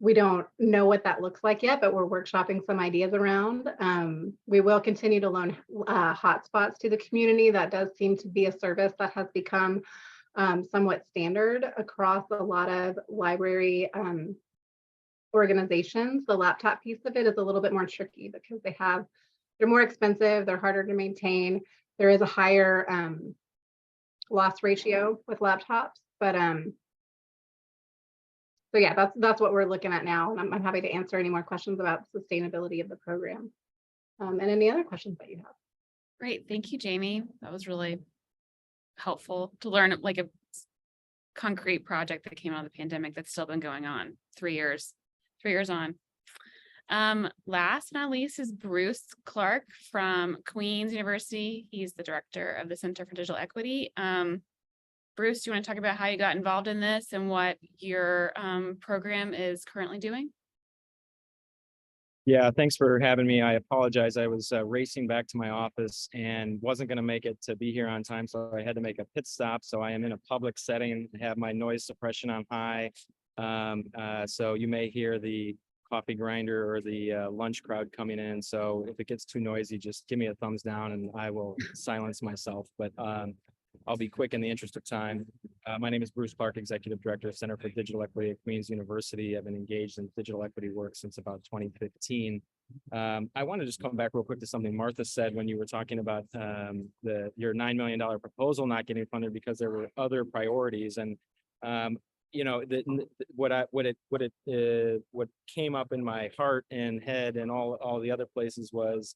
we don't know what that looks like yet, but we're workshopping some ideas around. We will continue to loan hotspots to the community. That does seem to be a service that has become somewhat standard across a lot of library organizations. The laptop piece of it is a little bit more tricky because they're more expensive, they're harder to maintain. There is a higher loss ratio with laptops, but so yeah, that's what we're looking at now, and I'm happy to answer any more questions about sustainability of the program, and any other questions that you have. Great, thank you, Jamie. That was really helpful to learn like a concrete project that came out of the pandemic that's still been going on 3 years on. Last but not least is Bruce Clark from Queen's University. He's the director of the Center for Digital Equity. Bruce, do you want to talk about how you got involved in this and what your program is currently doing? Yeah, thanks for having me. I apologize. I was racing back to my office and wasn't going to make it to be here on time, so I had to make a pit stop. So I am in a public setting, have my noise suppression on high. So you may hear the coffee grinder or the lunch crowd coming in. So if it gets too noisy, just give me a thumbs down and I will silence myself. But I'll be quick in the interest of time. My name is Bruce Clark, Executive Director of Center for Digital Equity at Queen's University. I've been engaged in digital equity work since about 2015. I want to just come back real quick to something Martha said when you were talking about your $9 million proposal not getting funded because there were other priorities. And you know, what came up in my heart and head and all the other places was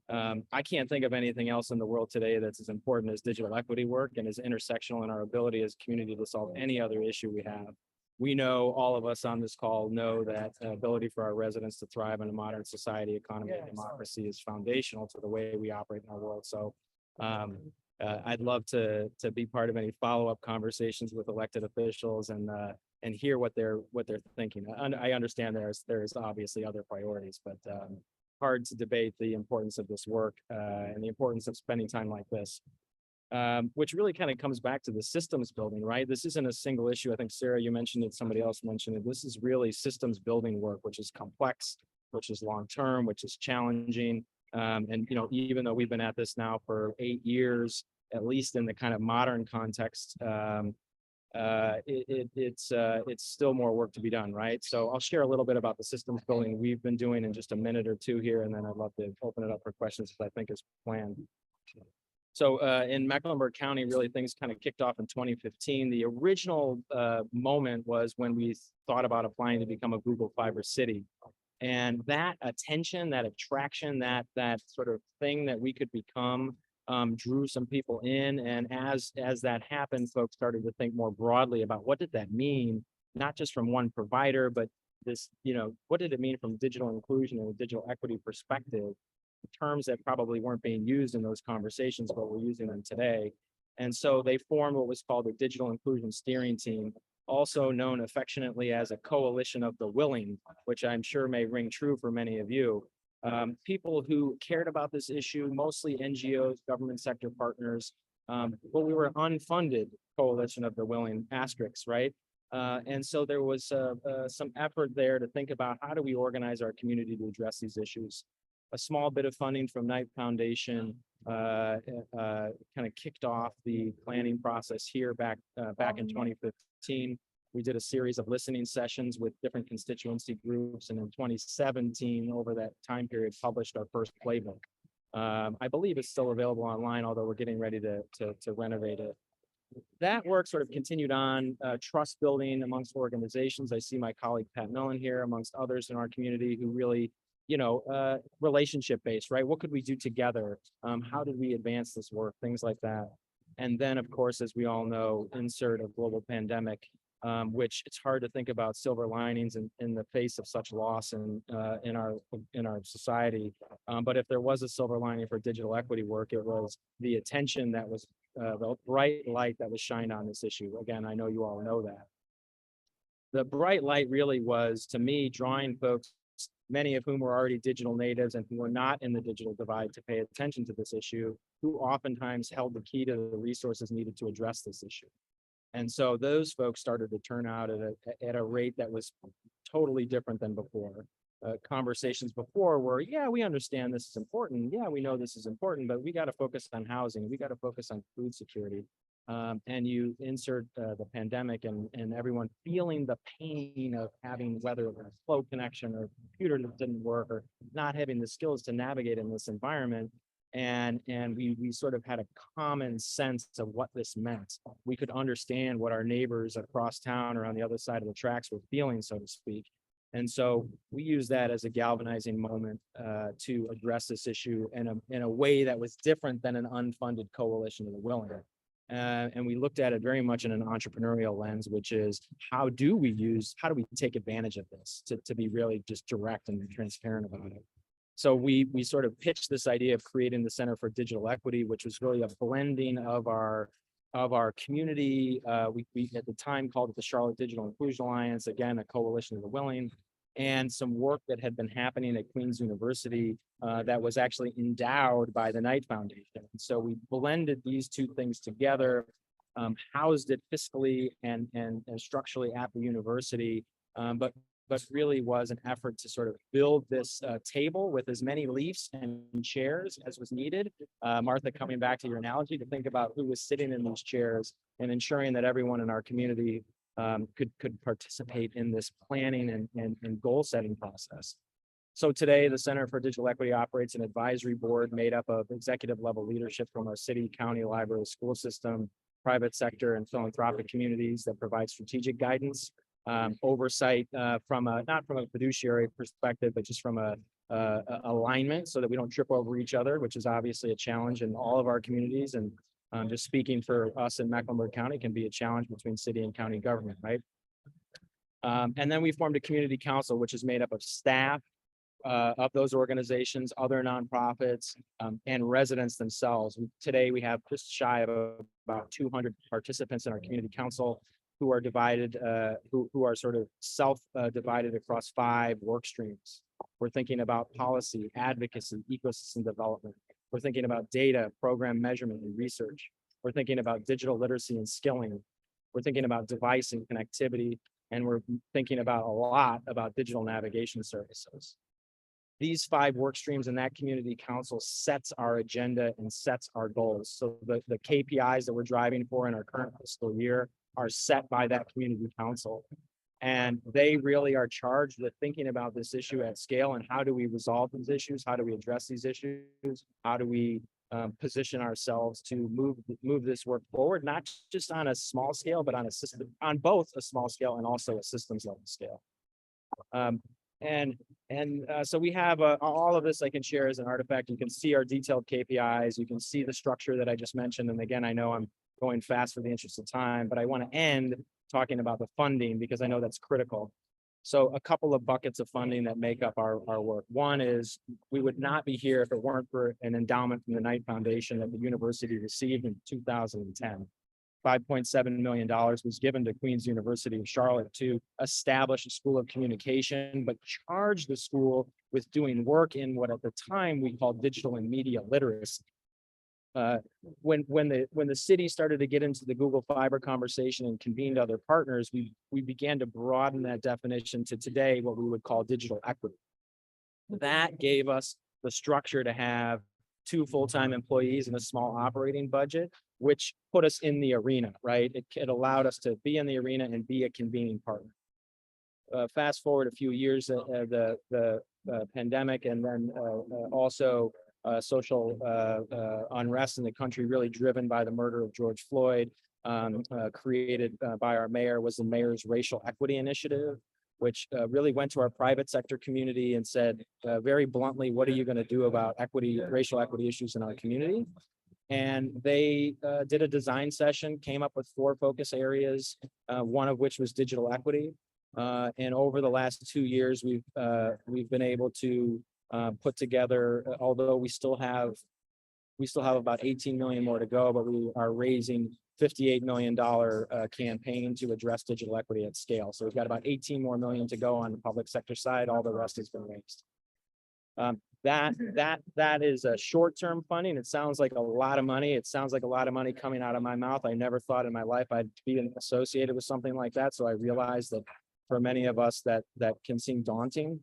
I can't think of anything else in the world today that's as important as digital equity work and as intersectional in our ability as a community to solve any other issue we have. We know, all of us on this call know that the ability for our residents to thrive in a modern society, economy, and democracy is foundational to the way we operate in our world. So I'd love to be part of any follow-up conversations with elected officials and hear what they're thinking. I understand there's obviously other priorities, but hard to debate the importance of this work and the importance of spending time like this, which really kind of comes back to the systems building, right? This isn't a single issue. I think Sarah, you mentioned it, somebody else mentioned it. This is really systems building work, which is complex, which is long-term, which is challenging. And, you know, even though we've been at this now for 8 years, at least in the kind of modern context, it's still more work to be done, right? So I'll share a little bit about the systems building we've been doing in just a minute or two here, and then I'd love to open it up for questions as I think is planned. So in Mecklenburg County, really things kind of kicked off in 2015. The original moment was when we thought about applying to become a Google Fiber city. And that attention, that attraction, that sort of thing that we could become drew some people in. And as that happened, folks started to think more broadly about what did that mean, not just from one provider, but this, what did it mean from digital inclusion and a digital equity perspective? Terms that probably weren't being used in those conversations, but we're using them today. And so they formed what was called the Digital Inclusion Steering Team, also known affectionately as a coalition of the willing, which I'm sure may ring true for many of you. People who cared about this issue, mostly NGOs, government sector partners, but we were unfunded coalition of the willing asterisks, right? And so there was some effort there to think about how do we organize our community to address these issues. A small bit of funding from Knight Foundation kind of kicked off the planning process here back in 2015. We did a series of listening sessions with different constituency groups, and in 2017, over that time period, published our first playbook. I believe it's still available online, although we're getting ready to renovate it. That work sort of continued on, trust building amongst organizations. I see my colleague Pat Millen here, amongst others in our community who really, relationship based, right? What could we do together? How did we advance this work? Things like that. And then, of course, as we all know, insert a global pandemic, which it's hard to think about silver linings in the face of such loss in our society. But if there was a silver lining for digital equity work, it was the attention that was the bright light that was shined on this issue. Again, I know you all know that. The bright light really was, to me, drawing folks, many of whom were already digital natives and who were not in the digital divide, to pay attention to this issue, who oftentimes held the key to the resources needed to address this issue. And so those folks started to turn out at a rate that was totally different than before. Conversations before were, yeah, we understand this is important. Yeah, we know this is important, but we got to focus on housing. We got to focus on food security. And you insert the pandemic and everyone feeling the pain of having, whether a slow connection or computer that didn't work or not having the skills to navigate in this environment. And we sort of had a common sense of what this meant. We could understand what our neighbors across town or on the other side of the tracks were feeling, so to speak. And so we use that as a galvanizing moment to address this issue in a way that was different than an unfunded coalition of the willing. And we looked at it very much in an entrepreneurial lens, which is how do we take advantage of this to be really just direct and transparent about it. So we sort of pitched this idea of creating the Center for Digital Equity, which was really a blending of our community. We at the time called it the Charlotte Digital Inclusion Alliance, again, a coalition of the willing, and some work that had been happening at Queen's University that was actually endowed by the Knight Foundation. And so we blended these two things together, housed it fiscally and structurally at the university, but really was an effort to sort of build this table with as many leaves and chairs as was needed. Martha, coming back to your analogy, to think about who was sitting in these chairs and ensuring that everyone in our community could participate in this planning and goal setting process. So today, the Center for Digital Equity operates an advisory board made up of executive level leadership from our city, county, library, school system, private sector, and philanthropic communities that provide strategic guidance, oversight not from a fiduciary perspective, but just from a alignment so that we don't trip over each other, which is obviously a challenge in all of our communities. And just speaking for us in Mecklenburg County can be a challenge between city and county government, right? And then we formed a community council, which is made up of staff of those organizations, other nonprofits, and residents themselves. Today, we have just shy of about 200 participants in our community council who are divided, who are sort of self-divided across 5 work streams. We're thinking about policy, advocacy, ecosystem development. We're thinking about data, program measurement, and research. We're thinking about digital literacy and skilling. We're thinking about device and connectivity, and we're thinking about a lot about digital navigation services. These 5 work streams in that community council sets our agenda and sets our goals. So the KPIs that we're driving for in our current fiscal year are set by that community council. And they really are charged with thinking about this issue at scale and how do we resolve these issues? How do we address these issues? How do we position ourselves to move this work forward, not just on a small scale, but on a system, on both a small scale and also a systems level scale. So we have all of this I can share as an artifact. You can see our detailed KPIs. You can see the structure that I just mentioned. And again, I know I'm going fast for the interest of time, but I want to end talking about the funding because I know that's critical. So a couple of buckets of funding that make up our work. One is we would not be here if it weren't for an endowment from the Knight Foundation that the university received in 2010. $5.7 million was given to Queen's University of Charlotte to establish a school of communication, but charge the school with doing work in what at the time we called digital and media literacy. When the city started to get into the Google Fiber conversation and convened other partners, we began to broaden that definition to today what we would call digital equity. That gave us the structure to have 2 full-time employees and a small operating budget, which put us in the arena, right? It allowed us to be in the arena and be a convening partner. Fast forward a few years, the pandemic, and then also social unrest in the country, really driven by the murder of George Floyd, created by our mayor, was the Mayor's Racial Equity Initiative, which really went to our private sector community and said very bluntly, what are you going to do about racial equity issues in our community? And they did a design session, came up with 4 focus areas, one of which was digital equity. And over the last 2 years, we've been able to put together, although we still have about 18 million more to go, but we are raising $58 million campaign to address digital equity at scale. So we've got about 18 more million to go on the public sector side. All the rest has been raised. That is a short-term funding. It sounds like a lot of money. It sounds like a lot of money coming out of my mouth. I never thought in my life I'd be associated with something like that. So I realized that for many of us that can seem daunting.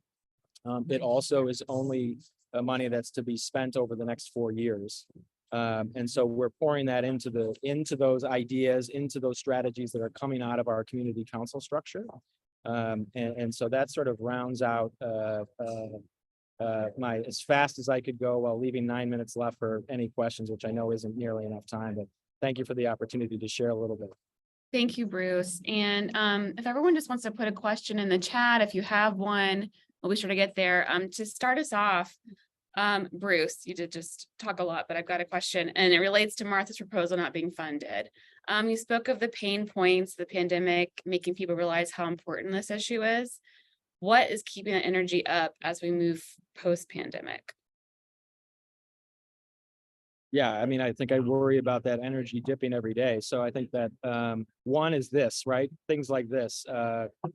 It also is only money that's to be spent over the next 4 years. And so we're pouring that into those ideas, into those strategies that are coming out of our community council structure. And so that sort of rounds out my as fast as I could go while leaving 9 minutes left for any questions, which I know isn't nearly enough time, but thank you for the opportunity to share a little bit. Thank you, Bruce. And if everyone just wants to put a question in the chat, if you have one, we'll be sure to get there. To start us off, Bruce, you did just talk a lot, but I've got a question, and it relates to Martha's proposal not being funded. You spoke of the pain points, the pandemic, making people realize how important this issue is. What is keeping that energy up as we move post-pandemic? Yeah, I mean, I think I worry about that energy dipping every day. So I think that one is this, right? Things like this,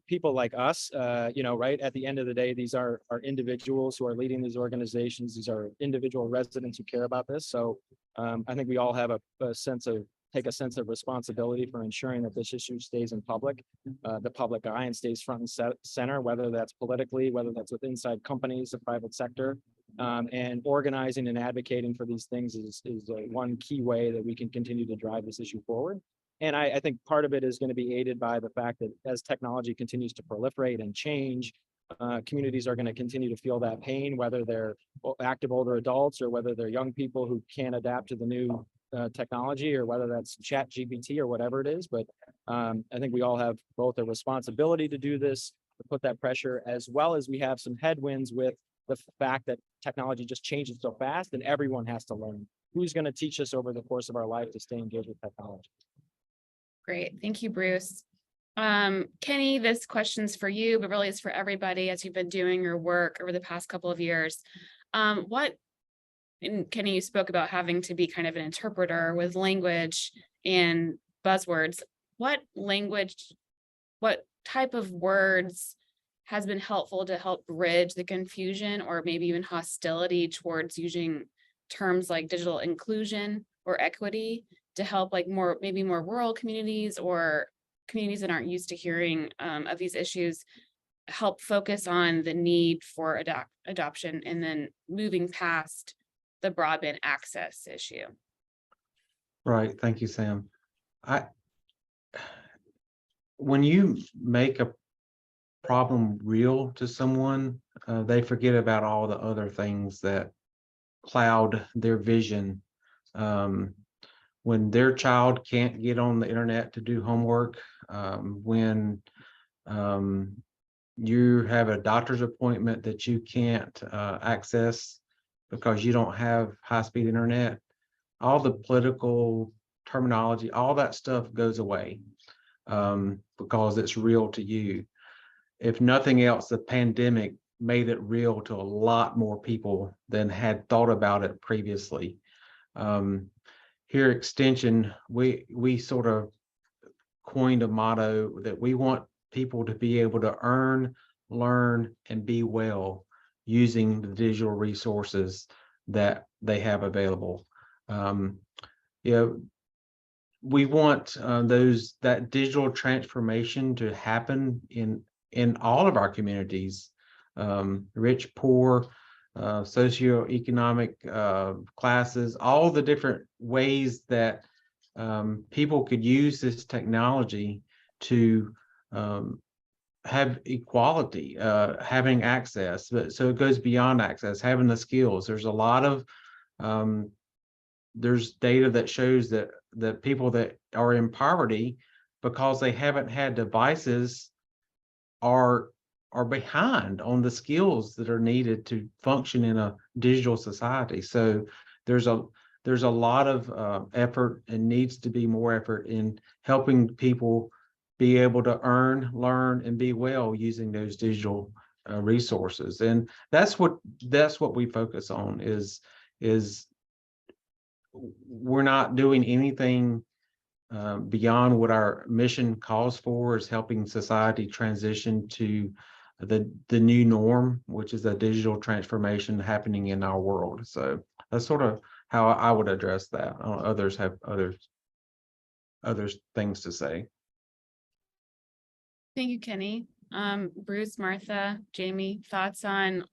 people like us, right? At the end of the day, these are individuals who are leading these organizations. These are individual residents who care about this. So I think we all have a sense of responsibility for ensuring that this issue stays in the public eye, and stays front and center, whether that's politically, whether that's with inside companies, the private sector. And organizing and advocating for these things is one key way that we can continue to drive this issue forward. And I think part of it is going to be aided by the fact that as technology continues to proliferate and change, communities are going to continue to feel that pain, whether they're active older adults or whether they're young people who can't adapt to the new technology, or whether that's ChatGPT or whatever it is. But I think we all have both a responsibility to do this, to put that pressure, as well as we have some headwinds with the fact that technology just changes so fast and everyone has to learn. Who's going to teach us over the course of our life to stay engaged with technology? Great. Thank you, Bruce. Kenny, this question's for you, but really it's for everybody as you've been doing your work over the past couple of years. And Kenny, you spoke about having to be kind of an interpreter with language and buzzwords. What type of words has been helpful to help bridge the confusion or maybe even hostility towards using terms like digital inclusion or equity to help maybe more rural communities or communities that aren't used to hearing of these issues, help focus on the need for adoption and then moving past the broadband access issue? Right. Thank you, Sam. When you make a problem real to someone, they forget about all the other things that cloud their vision when their child can't get on the internet to do homework, when you have a doctor's appointment that you can't access because you don't have high-speed internet, all the political terminology, all that stuff goes away because it's real to you. If nothing else, the pandemic made it real to a lot more people than had thought about it previously. Here at Extension, we sort of coined a motto that we want people to be able to earn, learn, and be well using the digital resources that they have available. We want that digital transformation to happen in all of our communities, rich, poor, socioeconomic classes, all the different ways that people could use this technology to have equality, having access. So it goes beyond access, having the skills. There's a lot of there's data that shows that people that are in poverty, because they haven't had devices, are behind on the skills that are needed to function in a digital society. So there's a lot of effort, and needs to be more effort in helping people be able to earn, learn, and be well using those digital resources. And that's what we focus on is we're not doing anything beyond what our mission calls for, is helping society transition to the new norm, which is a digital transformation happening in our world. So that's sort of how I would address that. Others have other things to say. Thank you, Kenny. Bruce, Martha, Jamie, thoughts on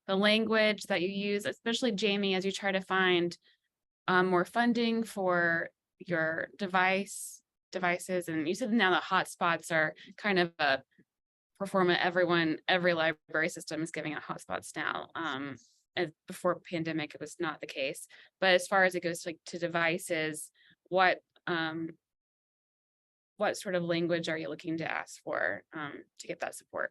the language that you use, especially Jamie, as you try to find more funding for your devices. And you said now the hotspots are kind of a performa. Every library system is giving out hotspots now. And before pandemic, it was not the case. But as far as it goes to devices, what sort of language are you looking to ask for to get that support?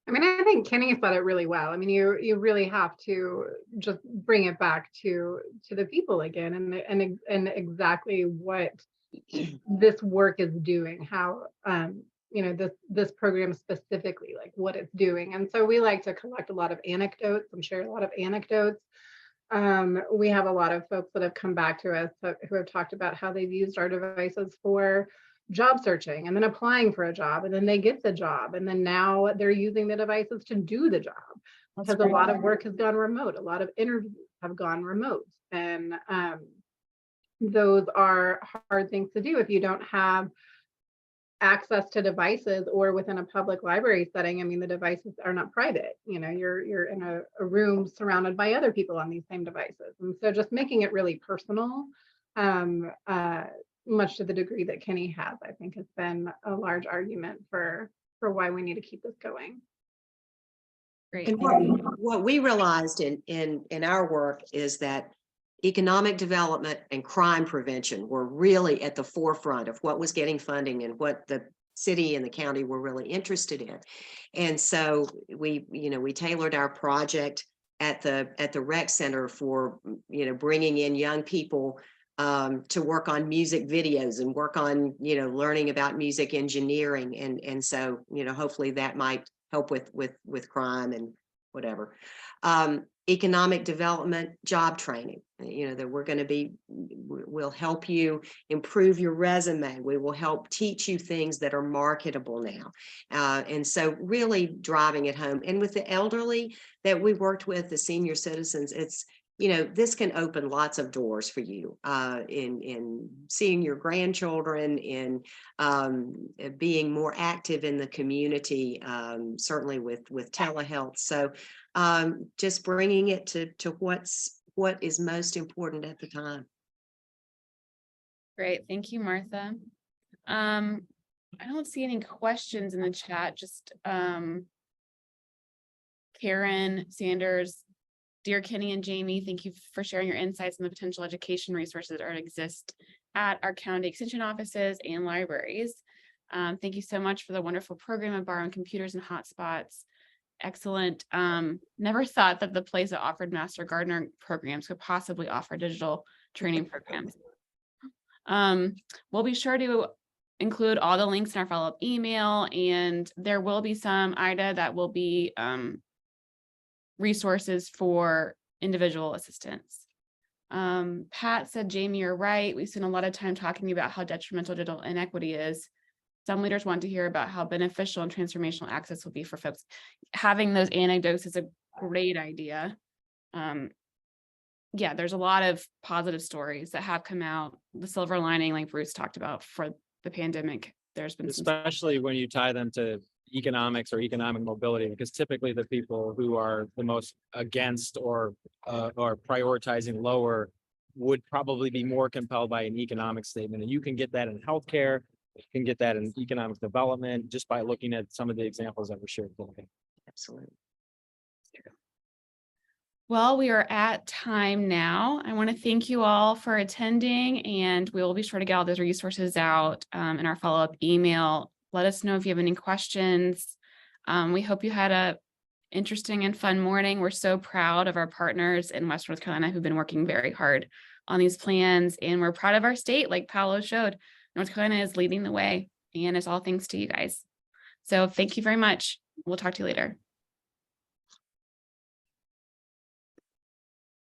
I mean, I think Kenny said it really well. I mean, you really have to just bring it back to the people again, and exactly what this work is doing, how this program specifically, like what it's doing. And so we like to collect a lot of anecdotes and share a lot of anecdotes. We have a lot of folks that have come back to us who have talked about how they've used our devices for job searching and then applying for a job, and then they get the job, and then now they're using the devices to do the job. Because a lot of work has gone remote, a lot of interviews have gone remote, and those are hard things to do if you don't have access to devices, or within a public library setting. I mean, the devices are not private. You're in a room surrounded by other people on these same devices, and so just making it really personal, much to the degree that Kenny has, I think has been a large argument for why we need to keep this going. Great. And what we realized in our work is that economic development and crime prevention were really at the forefront of what was getting funding and what the city and the county were really interested in. And so we tailored our project at the rec center for bringing in young people to work on music videos and work on learning about music engineering, and so hopefully that might help with crime and whatever. Economic development, job training, that we'll help you improve your resume. We will help teach you things that are marketable now. And so really driving it home. And with the elderly that we worked with, the senior citizens, it's, this can open lots of doors for you in seeing your grandchildren, in being more active in the community, certainly with telehealth. So just bringing it to what is most important at the time. Great, thank you, Martha. I don't see any questions in the chat, just Karen Sanders Dear Kenny and Jamie, thank you for sharing your insights on the potential education resources that exist at our county extension offices and libraries. Thank you so much for the wonderful program of borrowing computers and hotspots. Excellent. Never thought that the place that offered Master Gardener programs could possibly offer digital training programs. We'll be sure to include all the links in our follow-up email, and there will be some, Ida, that will be resources for individual assistance. Pat said, Jamie, you're right. We spend a lot of time talking about how detrimental digital inequity is. Some leaders want to hear about how beneficial and transformational access will be for folks. Having those anecdotes is a great idea. Yeah, there's a lot of positive stories that have come out. The silver lining, like Bruce talked about, for the pandemic. There's been some, Especially when you tie them to economics or economic mobility, because typically the people who are the most against or prioritizing lower would probably be more compelled by an economic statement. And you can get that in healthcare, you can get that in economic development just by looking at some of the examples that were shared today. Absolutely. well, we are at time now. I want to thank you all for attending, and we will be sure to get all those resources out in our follow-up email. Let us know if you have any questions. We hope you had a interesting and fun morning. We're so proud of our partners in West North Carolina who've been working very hard on these plans, and we're proud of our state. Like Paolo showed, North Carolina is leading the way, and it's all thanks to you guys. So thank you very much. We'll talk to you later.